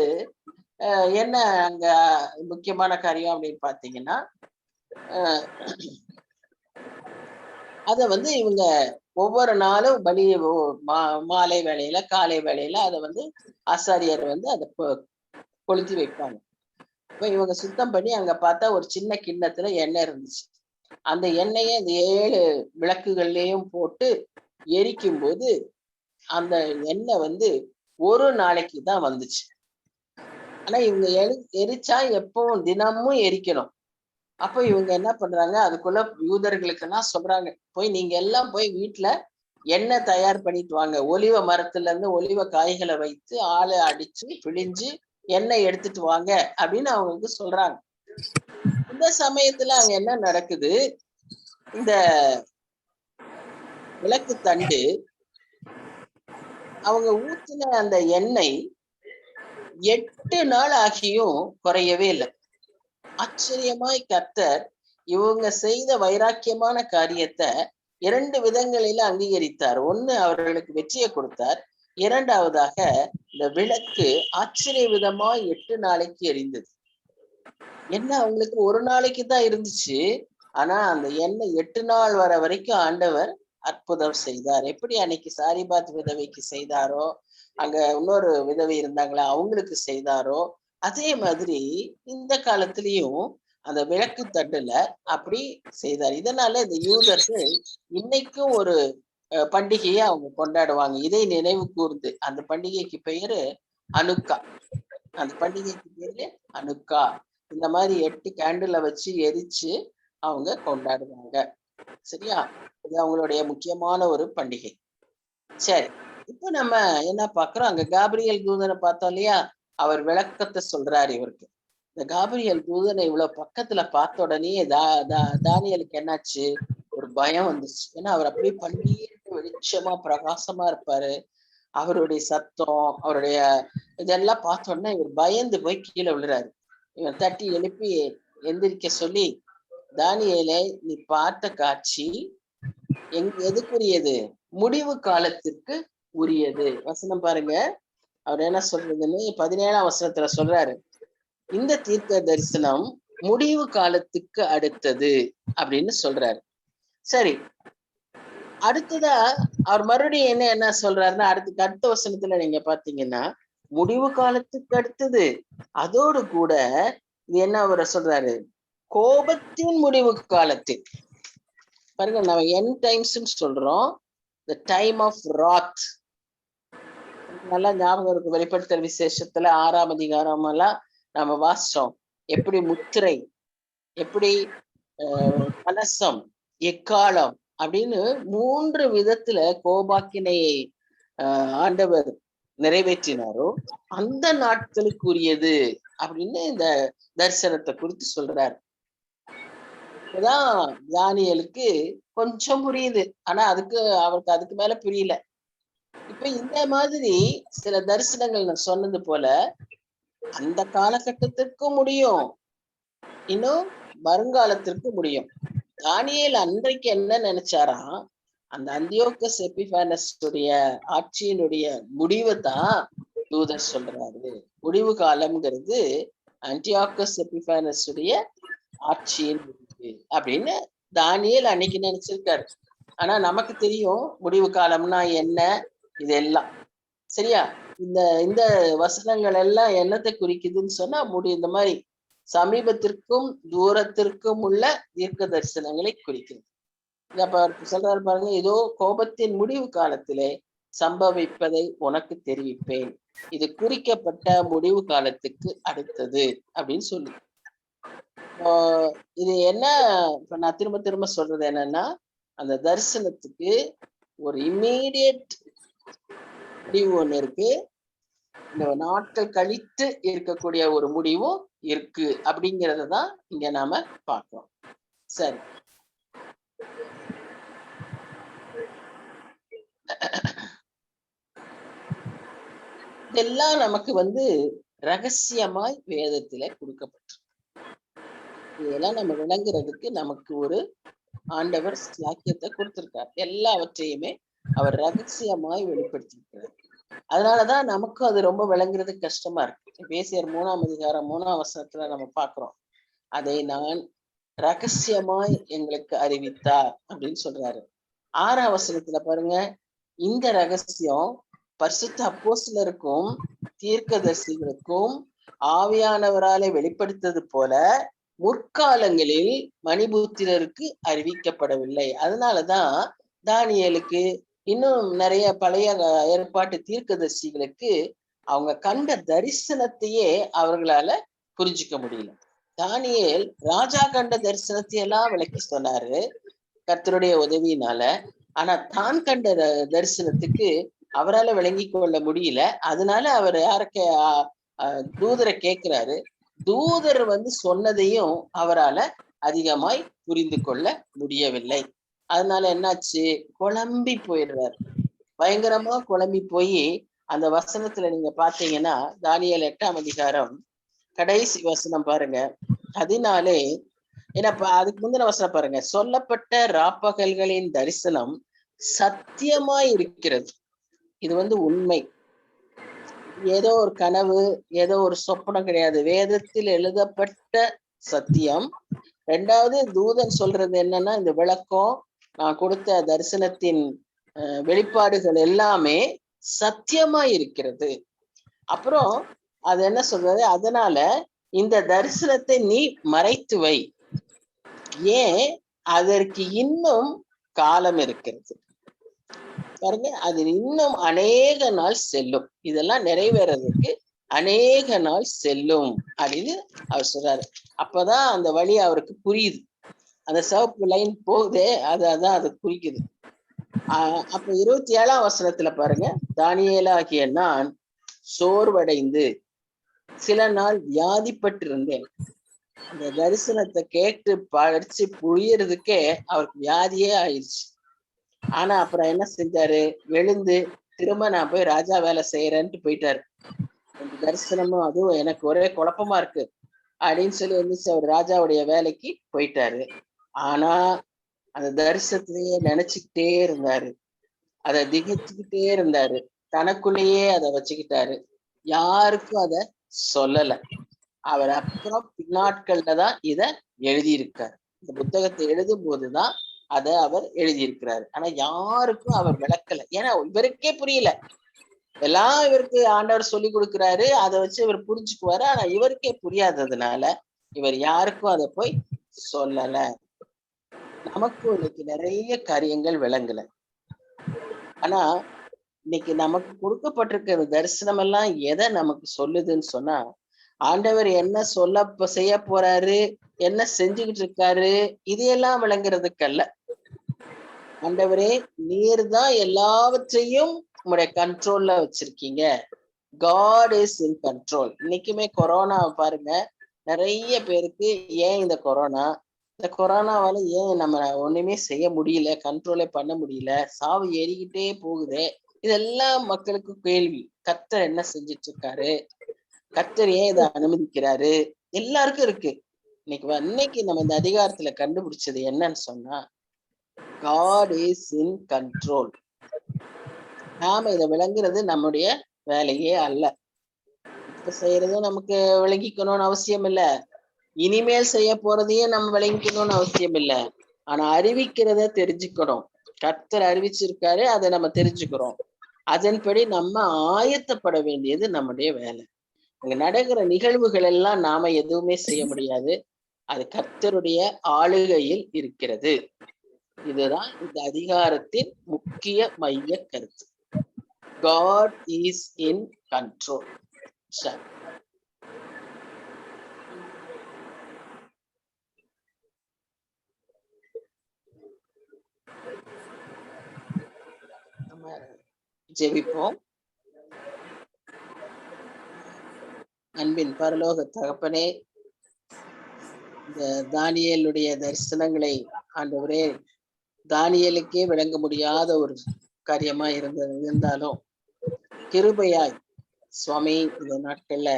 என்ன அங்க முக்கியமான காரியம் அப்படின்னு பாத்தீங்கன்னா, அத இவங்க ஒவ்வொரு நாளும் மாலை வேளையில காலை வேளையில அதை ஆசாரியர் அதை கொளுத்தி வைப்பாங்க. இப்ப இவங்க சுத்தம் பண்ணி அங்க பார்த்தா ஒரு சின்ன கிண்ணத்துல எண்ணெய் இருந்துச்சு. அந்த எண்ணெயை இந்த 7 விளக்குகள்லயும் போட்டு எரிக்கும் போது அந்த எண்ணெய் ஒரு நாளைக்கு தான் வந்துச்சு. ஆனா இவங்க எரிச்சா எப்பவும் தினமும் எரிக்கணும். அப்ப இவங்க என்ன பண்றாங்க, அதுக்குள்ள யூதர்களுக்கு எல்லாம் சொல்றாங்க, நீங்க எல்லாம் போய் வீட்டுல எண்ணெய் தயார் பண்ணிட்டு வாங்க. ஒலிவ மரத்துல இருந்து ஒலிவ காய்களை வைத்து ஆளை அடிச்சு பிழிஞ்சு எண்ணெய் எடுத்துட்டு வாங்க அப்படின்னு அவங்க சொல்றாங்க. இந்த சமயத்துல அங்க என்ன நடக்குது, இந்த விளக்கு தண்டு அவங்க ஊத்தின அந்த எண்ணெய் 8 நாள் ஆகியும் குறையவே இல்லை. ஆச்சரியமாய் கர்த்தர் இவங்க செய்த வைராக்கியமான காரியத்தை 2 விதங்களில அங்கீகரித்தார். ஒண்ணு, அவர்களுக்கு வெற்றியை கொடுத்தார். 2வதாக இந்த விளக்கு ஆச்சரிய விதமாய் 8 நாளைக்கு எரிந்தது. என்ன, அவங்களுக்கு ஒரு நாளைக்கு தான் இருந்துச்சு, ஆனா அந்த எண்ணெய் 8 நாள் வர வரைக்கும் ஆண்டவர் அற்புதம் செய்தார். எப்படி அன்னைக்கு சாரிபாத் விதவைக்கு செய்தாரோ, அங்க இன்னொரு விதவை இருந்தாங்களா அவங்களுக்கு செய்தாரோ, அதே மாதிரி இந்த காலத்திலயும் அந்த விளக்கு தட்டுல அப்படி செய்தார். இதனால இந்த யூதர்கள் இன்னைக்கும் ஒரு பண்டிகையை அவங்க கொண்டாடுவாங்க. இதை நினைவு கூர்ந்து அந்த பண்டிகைக்கு பெயரு அனுக்கா. அந்த பண்டிகைக்கு பேரு அனுக்கா. இந்த மாதிரி 8 கேண்டில வச்சு எரிச்சு அவங்க கொண்டாடுவாங்க. சரியா? இது அவங்களுடைய முக்கியமான ஒரு பண்டிகை. சரி, இப்ப நம்ம என்ன பாக்குறோம், அங்க காபிரியல் தூதனை பார்த்தோம் இல்லையா? அவர் விளக்கத்தை சொல்றாரு இவருக்கு. இந்த காபிரியல் தூதனை இவ்வளவு பக்கத்துல பார்த்த உடனே தானியலுக்கு என்னாச்சு? ஒரு பயம் வந்துச்சு. ஏன்னா அவர் அப்படியே பன்னீர் வெளிச்சமா பிரகாசமா இருப்பாரு. அவருடைய சத்தம், அவருடைய இதெல்லாம் பார்த்த உடனே இவர் பயந்து போய் கீழே விழுறாரு. இவன் தட்டி எழுப்பி எந்திரிக்க சொல்லி, தானியேலே, நீ பார்த்த காட்சி எதுக்குரியது? முடிவு காலத்திற்கு உரியது. வசனம் பாருங்க. அவர் என்ன சொல்றதுன்னு 17ஆம் வசனத்துல சொல்றாரு. இந்த தீர்க்க தரிசனம் முடிவு காலத்துக்கு அடுத்தது அப்படின்னு சொல்றாரு. சரி, அடுத்ததா அவர் மறுபடியும் என்ன சொல்றாருன்னா, அடுத்த வசனத்துல நீங்க பாத்தீங்கன்னா, முடிவு காலத்துக்கு அடுத்தது, அதோடு கூட இது என்ன அவர் சொல்றாரு, கோபத்தின் முடிவு காலத்தில். பாருங்க, நம்ம எண்ட் டைம்ஸ் சொல்றோம், the time of wrath. நல்லா ஞாபகம் இருக்கு. வெளிப்படுத்தல் விசேஷத்துல 6ஆம் அதிகாரம் எல்லாம் நம்ம வாசிச்சோம். எப்படி முத்திரை, எப்படி கலசம், எக்காலம் அப்படின்னு 3 விதத்துல கோபாக்கினையை ஆண்டவர் நிறைவேற்றினாரோ அந்த நாட்களுக்குரியது அப்படின்னு இந்த தரிசனத்தை குறித்து சொல்றாரு. இப்பதான் தானியலுக்கு கொஞ்சம் புரியுது. ஆனா அவருக்கு அதுக்கு மேல புரியல. இப்ப இந்த மாதிரி சில தரிசனங்கள் நான் சொன்னது போல அந்த காலகட்டத்திற்கும் முடியும், இன்னும் வருங்காலத்திற்கு முடியும். தானியேல் அன்றைக்கு என்ன நினைச்சாராம், அந்த அந்தியோகஸ் எபிஃபானஸ் உடைய ஆட்சியினுடைய முடிவை தான் தூதர் சொல்றாரு. முடிவு காலம்ங்கிறது அந்தியோகஸ் எபிஃபானஸ் உடைய ஆட்சியின் முடிவு அப்படின்னு தானியேல் அன்னைக்கு நினைச்சிருக்காரு. ஆனா நமக்கு தெரியும் முடிவு காலம்னா என்ன இதெல்லாம். சரியா? இந்த வசனங்கள் எல்லாம் என்னத்தை குறிக்குதுன்னு சொன்னா இந்த மாதிரி சமீபத்திற்கும் தூரத்திற்கும் உள்ள தீர்க்க தரிசனங்களை குறிக்கிறது. சொல்றாரு பாருங்க, ஏதோ கோபத்தின் முடிவு காலத்திலே சம்பவிப்பதை உனக்கு தெரிவிப்பேன், இது குறிக்கப்பட்ட முடிவு காலத்துக்கு அடுத்தது அப்படின்னு சொல்லி. இது என்ன, இப்ப நான் திரும்ப திரும்ப சொல்றது என்னன்னா, அந்த தரிசனத்துக்கு ஒரு இம்மீடியட் முடிவு ஒண்ணு இருக்கு, இந்த நாட்கள் கழித்து இருக்கக்கூடிய ஒரு முடிவும் இருக்கு அப்படிங்கறத தான் இங்க நாம பார்க்கிறோம். சரி, இதெல்லாம் நமக்கு ரகசியமாய் வேதத்திலே கொடுக்கப்பட்டிருக்கு. இதெல்லாம் நம்ம விளங்குறதுக்கு நமக்கு ஒரு ஆண்டவர் சாக்கியத்தை கொடுத்திருக்கார். எல்லாவற்றையுமே அவர் ரகசியமாய் வெளிப்படுத்தியிருக்கிறார். அதனாலதான் நமக்கும் அது ரொம்ப விளங்குறது கஷ்டமா இருக்கு. எபேசியர் 3ஆம் அதிகாரம் 3ஆம் வசனத்துல நம்ம பாக்குறோம், அதை நான் ரகசியமாய் எங்களுக்கு அறிவித்தார் அப்படின்னு சொல்றாரு. 6ஆம் வசனத்துல பாருங்க, இந்த ரகசியம் பரிசுத்த அப்போஸ்தலருக்கும் தீர்க்கதரிசிகளுக்கும் ஆவியானவராலே வெளிப்படுத்தது போல முற்காலங்களில் மணிபுத்திரருக்கு அறிவிக்கப்படவில்லை. அதனாலதான் தானியேலுக்கு இன்னும் நிறைய பழைய ஏற்பாட்டு தீர்க்கதரிசிகளுக்கு அவங்க கண்ட தரிசனத்தையே அவர்களால புரிஞ்சுக்க முடியல. தானியேல் ராஜா கண்ட தரிசனத்தை எல்லாம் விளக்கி சொன்னாரு கர்த்தருடைய உதவியினால. ஆனா தான் கண்ட தரிசனத்துக்கு அவரால் விளங்கி கொள்ள முடியல. அதனால அவர் தூதரை கேட்கிறாரு. தூதர் சொன்னதையும் அவரால் அதிகமாய் புரிந்து கொள்ள முடியவில்லை. அதனால என்னாச்சு, குழம்பி போயிடுறாரு. பயங்கரமா குழம்பி போய் அந்த வசனத்துல நீங்க பாத்தீங்கன்னா, தானியேல் 8ஆம் அதிகாரம் கடைசி வசனம் பாருங்க, 14. ஏன்னா அதுக்கு முந்தின வசனம் பாருங்க, சொல்லப்பட்ட ராப்பகல்களின் தரிசனம் சத்தியமாய் இருக்கிறது. இது உண்மை, ஏதோ ஒரு கனவு, ஏதோ ஒரு சொப்பனம் கிடையாது, வேதத்தில் எழுதப்பட்ட சத்தியம். 2வது தூதன் சொல்றது என்னன்னா, இந்த விளக்கம், நான் கொடுத்த தரிசனத்தின் வெளிப்பாடுகள் எல்லாமே சத்தியமா இருக்கிறது. அப்புறம் அது என்ன சொல்றது, அதனால இந்த தரிசனத்தை நீ மறைத்து வை. ஏன்? அதற்கு இன்னும் காலம் இருக்கிறது பாருங்க. அது இன்னும் அநேக நாள் செல்லும். இதெல்லாம் நிறைவேறதுக்கு அநேக நாள் செல்லும் அப்படின்னு அவர் சொல்றாரு. அப்பதான் அந்த வழி அவருக்கு புரியுது. அந்த சிவப்பு லைன் போகுதே அதான் அது குறிக்குது. அப்ப 27ஆம் வசனத்துல பாருங்க, தானியேலாகிய நான் சோர்வடைந்து சில நாள் வியாதிப்பட்டிருந்தேன். அந்த தரிசனத்தை கேட்டு படிச்சு புரியறதுக்கே அவருக்கு வியாதியே ஆயிடுச்சு. ஆனா அப்புறம் என்ன செஞ்சாரு? எழுந்து திரும்ப நான் போய் ராஜா வேலை செய்யறேன்ட்டு போயிட்டாரு. இந்த தரிசனமும் அதுவும் எனக்கு ஒரே குழப்பமா இருக்கு அப்படின்னு சொல்லி வந்துச்சு. அவர் ராஜாவுடைய வேலைக்கு போயிட்டாரு. ஆனா அந்த தரிசனத்திலேயே நினைச்சுக்கிட்டே இருந்தாரு. அதை திகைச்சுக்கிட்டே இருந்தாரு. தனக்குள்ளேயே அதை வச்சுக்கிட்டாரு. யாருக்கும் அத சொல்லல. அவர் அப்புறம் பின்னாட்கள்ல தான் இத எழுதியிருக்காரு. இந்த புத்தகத்தை எழுதும் போதுதான் அதை அவர் எழுதியிருக்கிறாரு. ஆனா யாருக்கும் அவர் விளக்கல. ஏன்னா இவருக்கே புரியல. எல்லாம் இவருக்கு ஆண்டவர் சொல்லி கொடுக்கிறாரு. அதை வச்சு இவர் புரிஞ்சுக்குவாரு. ஆனா இவருக்கே புரியாததுனால இவர் யாருக்கும் அதை போய் சொல்லல. நமக்கும் இன்னைக்கு நிறைய காரியங்கள் விளங்கல. ஆனா இன்னைக்கு நமக்கு கொடுக்கப்பட்டிருக்கிற தரிசனம் எல்லாம் எதை நமக்கு சொல்லுதுன்னு சொன்னா, ஆண்டவர் என்ன செய்ய போறாரு, என்ன செஞ்சுக்கிட்டு இருக்காரு, இதையெல்லாம் விளங்குறதுக்கு அல்ல. ஆண்டவரே, நீர் தான் எல்லாவற்றையும் உங்களுடைய கண்ட்ரோல்ல வச்சிருக்கீங்க. God is in control. இன்னைக்குமே கொரோனா பாருங்க, நிறைய பேருக்கு ஏன் இந்த கொரோனாவால ஏன் நம்ம ஒண்ணுமே செய்ய முடியல, கண்ட்ரோலே பண்ண முடியல, சாவு ஏறிக்கிட்டே போகுதே, இதெல்லாம் மக்களுக்கு கேள்வி. கர்த்தர் என்ன செஞ்சிட்டு இருக்காரு, கர்த்தர் ஏன் இதை அனுமதிக்கிறாரு, எல்லாருக்கும் இருக்கு. இன்னைக்கு நம்ம இந்த அதிகாரத்துல கண்டுபிடிச்சது என்னன்னு சொன்னா, God is in control. நாம இதை விளங்குறது நம்முடைய வேலையே அல்ல. இப்ப செய்யறதும் நமக்கு விளங்கிக்கணும்னு அவசியம் இல்லை. இனிமேல் செய்ய போறதையும் நம்ம விளங்கிக்கணும்னு அவசியம் இல்லை. ஆனா அறிவிக்கிறத தெரிஞ்சுக்கணும். கர்த்தர் அறிவிச்சிருக்காரு, அதை நம்ம தெரிஞ்சுக்கிறோம். அதன்படி நம்ம ஆயத்தப்பட வேண்டியது நம்முடைய வேலை. இங்க நடக்கிற நிகழ்வுகள் எல்லாம் நாம எதுவுமே செய்ய முடியாது. அது கர்த்தருடைய ஆளுகையில் இருக்கிறது. இதுதான் இந்த அதிகாரத்தின் முக்கிய மைய கருத்து. God is in control. நம்ம ஜெபிப்போம். அன்பின் பரலோக தகப்பனே, இந்த தானியேலுடைய தரிசனங்களை ஆண்டவரே தானியேலுக்கே விளங்க முடியாத ஒரு காரியமா இருந்தாலும் கிருபையாய் சுவாமி இந்த நாட்கள்ல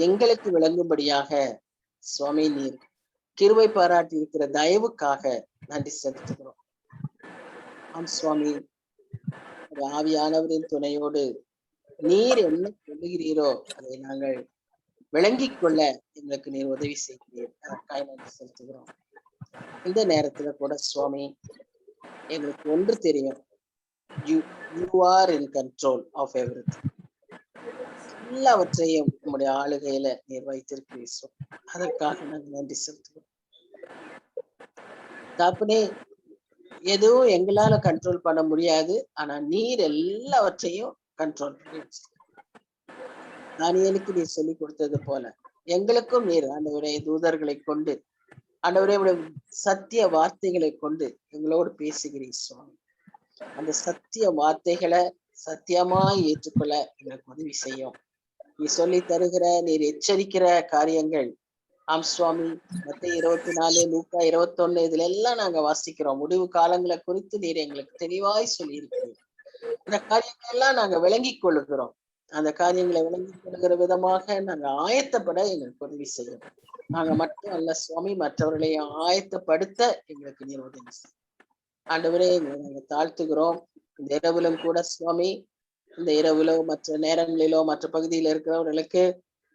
எங்களுக்கு விளங்கும்படியாக சுவாமி நீர் கிருபை பாராட்டி இருக்கிற தயவுக்காக நன்றி செலுத்துகிறோம். ஆம் சுவாமி, ஒரு ஆவியானவரின் துணையோடு நீர் என்ன சொல்லுகிறீரோ அதை நாங்கள் விளங்கிக் கொள்ள எங்களுக்கு நீர் உதவி செய்கிறீர். அதற்காக நன்றி செலுத்துகிறோம். இந்த நேரத்துல கூட சுவாமி எங்களுக்கு ஒன்று தெரியும், you are in control of everything. எல்லாவற்றையும் நம்முடைய ஆளுகையில நீர் வைத்திருக்கிறீர். அதற்காக நாங்கள் நன்றி செலுத்துகிறோம். தப்புனே எதுவும் எங்களால கண்ட்ரோல் பண்ண முடியாது. ஆனா நீர் எல்லாவற்றையும் கண்ட்ரோல் பண்ணி தானியேலுக்கு நீர் சொல்லி கொடுத்தது போல எங்களுக்கும் நீர் ஆண்டவருடைய தூதர்களை கொண்டு, ஆண்டவருடைய சத்திய வார்த்தைகளை கொண்டு எங்களோடு பேசுகிறீர் சுவாமி. அந்த சத்திய வார்த்தைகளை சத்தியமாய் ஏற்றுக்கொள்ள எங்களுக்கு உதவி செய்யும். நீ சொல்லி தருகிற, நீர் எச்சரிக்கிற காரியங்கள், ஆம் சுவாமி, மத்தேயு 24, லூக்கா 21 இதுல எல்லாம் நாங்க வாசிக்கிறோம். முடிவு காலங்களை குறித்து நீர் எங்களுக்கு தெளிவாய் சொல்லி இருக்கிறீர். இந்த காரியங்கள் எல்லாம் நாங்க விளங்கிக் கொள்ளுகிறோம். அந்த காரியங்களை விளங்கிக் கொள்ளுகிற விதமாக நாங்க ஆயத்தப்பட எங்களுக்கு உதவி செய்யும். நாங்க மட்டும் அல்ல சுவாமி, மற்றவர்களையும் ஆயத்தப்படுத்த எங்களுக்கு நீர் உதவி செய்யும். ஆண்டவரே, நாங்க தாழ்த்துகிறோம். இந்த இரவிலும் கூட சுவாமி, இந்த இரவிலோ மற்ற நேரங்களிலோ மற்ற பகுதியில இருக்கிறவர்களுக்கு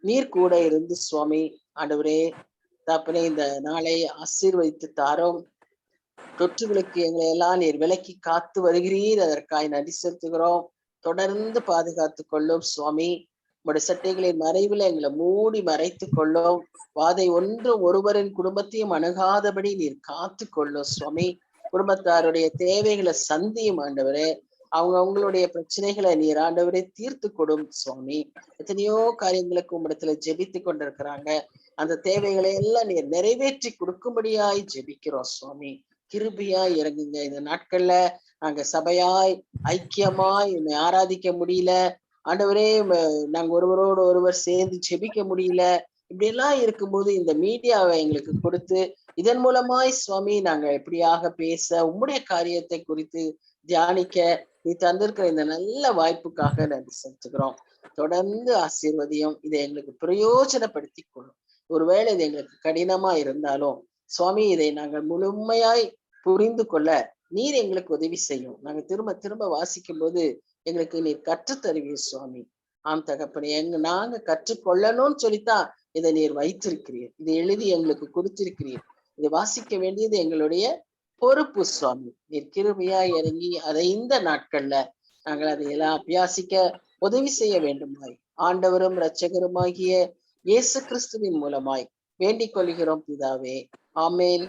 நீர் கூட இருந்து சுவாமி, ஆண்டவரே தப்பனே இந்த நாளை ஆசீர்வதித்து தாரோம். தொற்றுகளுக்கு எங்களை எல்லாம் நீர் விலக்கி காத்து வருகிறீர். அதற்காக நன்றி செலுத்துகிறோம். தொடர்ந்து பாதுகாத்து கொள்ளும் சுவாமி. உம்முடைய சட்டைகளின் மறைவுல எங்களை மூடி மறைத்துக் கொள்ளும். வாதை ஒன்றும் ஒருவரின் குடும்பத்தையும் அணுகாதபடி நீர் காத்து கொள்ளும் சுவாமி. குடும்பத்தாருடைய தேவைகளை சந்தியும் ஆண்டவரே. அவங்களுடைய பிரச்சனைகளை நீர் ஆண்டவரே தீர்த்து கொடும் சுவாமி. எத்தனையோ காரியங்களுக்கு உம்மிடத்துல ஜெபித்து கொண்டிருக்கிறாங்க. அந்த தேவைகளை எல்லாம் நீர் நிறைவேற்றி கொடுக்கும்படியாய் ஜெபிக்கிறோம் சுவாமி. கிருபையாய் இறங்குங்க. இந்த நாட்கள்ல நாங்க சபையாய் ஐக்கியமாய் உம்மை ஆராதிக்க முடியல ஆண்டவரே. நாங்க ஒருவரோடு ஒருவர் சேர்ந்து ஜெபிக்க முடியல. இப்படி எல்லாம் இருக்கும்போது இந்த மீடியாவை எங்களுக்கு கொடுத்து இதன் மூலமாய் சுவாமி நாங்க எப்படியாக பேச உம்முடைய காரியத்தை குறித்து தியானிக்க நீ தந்திருக்கிற இந்த நல்ல வாய்ப்புக்காக நன்றி செலுத்துகிறோம். தொடர்ந்து ஆசீர்வதியும். இதை எங்களுக்கு பிரயோஜனப்படுத்தி கொள்ளும். ஒருவேளை இது எங்களுக்கு கடினமா இருந்தாலும் சுவாமி இதை நாங்கள் முழுமையாய் புரிந்து கொள்ள நீர் எங்களுக்கு உதவி செய்யும். நாங்க திரும்ப திரும்ப வாசிக்கும் போது எங்களுக்கு நீர் கற்றுத்தருவீர் சுவாமி. ஆம் தகப்பனே, நாங்க கற்றுக்கொள்ளணும்னு சொல்லித்தான் இதை நீர் வைத்திருக்கிறீர். இதை எழுதி எங்களுக்கு கொடுத்திருக்கிறீர். இதை வாசிக்க வேண்டியது எங்களுடைய பொறுப்பு சுவாமி. நீர் கிருபையாய் இறங்கி அதை இந்த நாட்கள்ல நாங்கள் அதையெல்லாம் அபியாசிக்க உதவி செய்ய வேண்டுமாய் ஆண்டவரும் இரட்சகருமாகிய இயேசு கிறிஸ்துவின் மூலமாய் வேண்டிக் கொள்கிறோம் பிதாவே. ஆமேன்.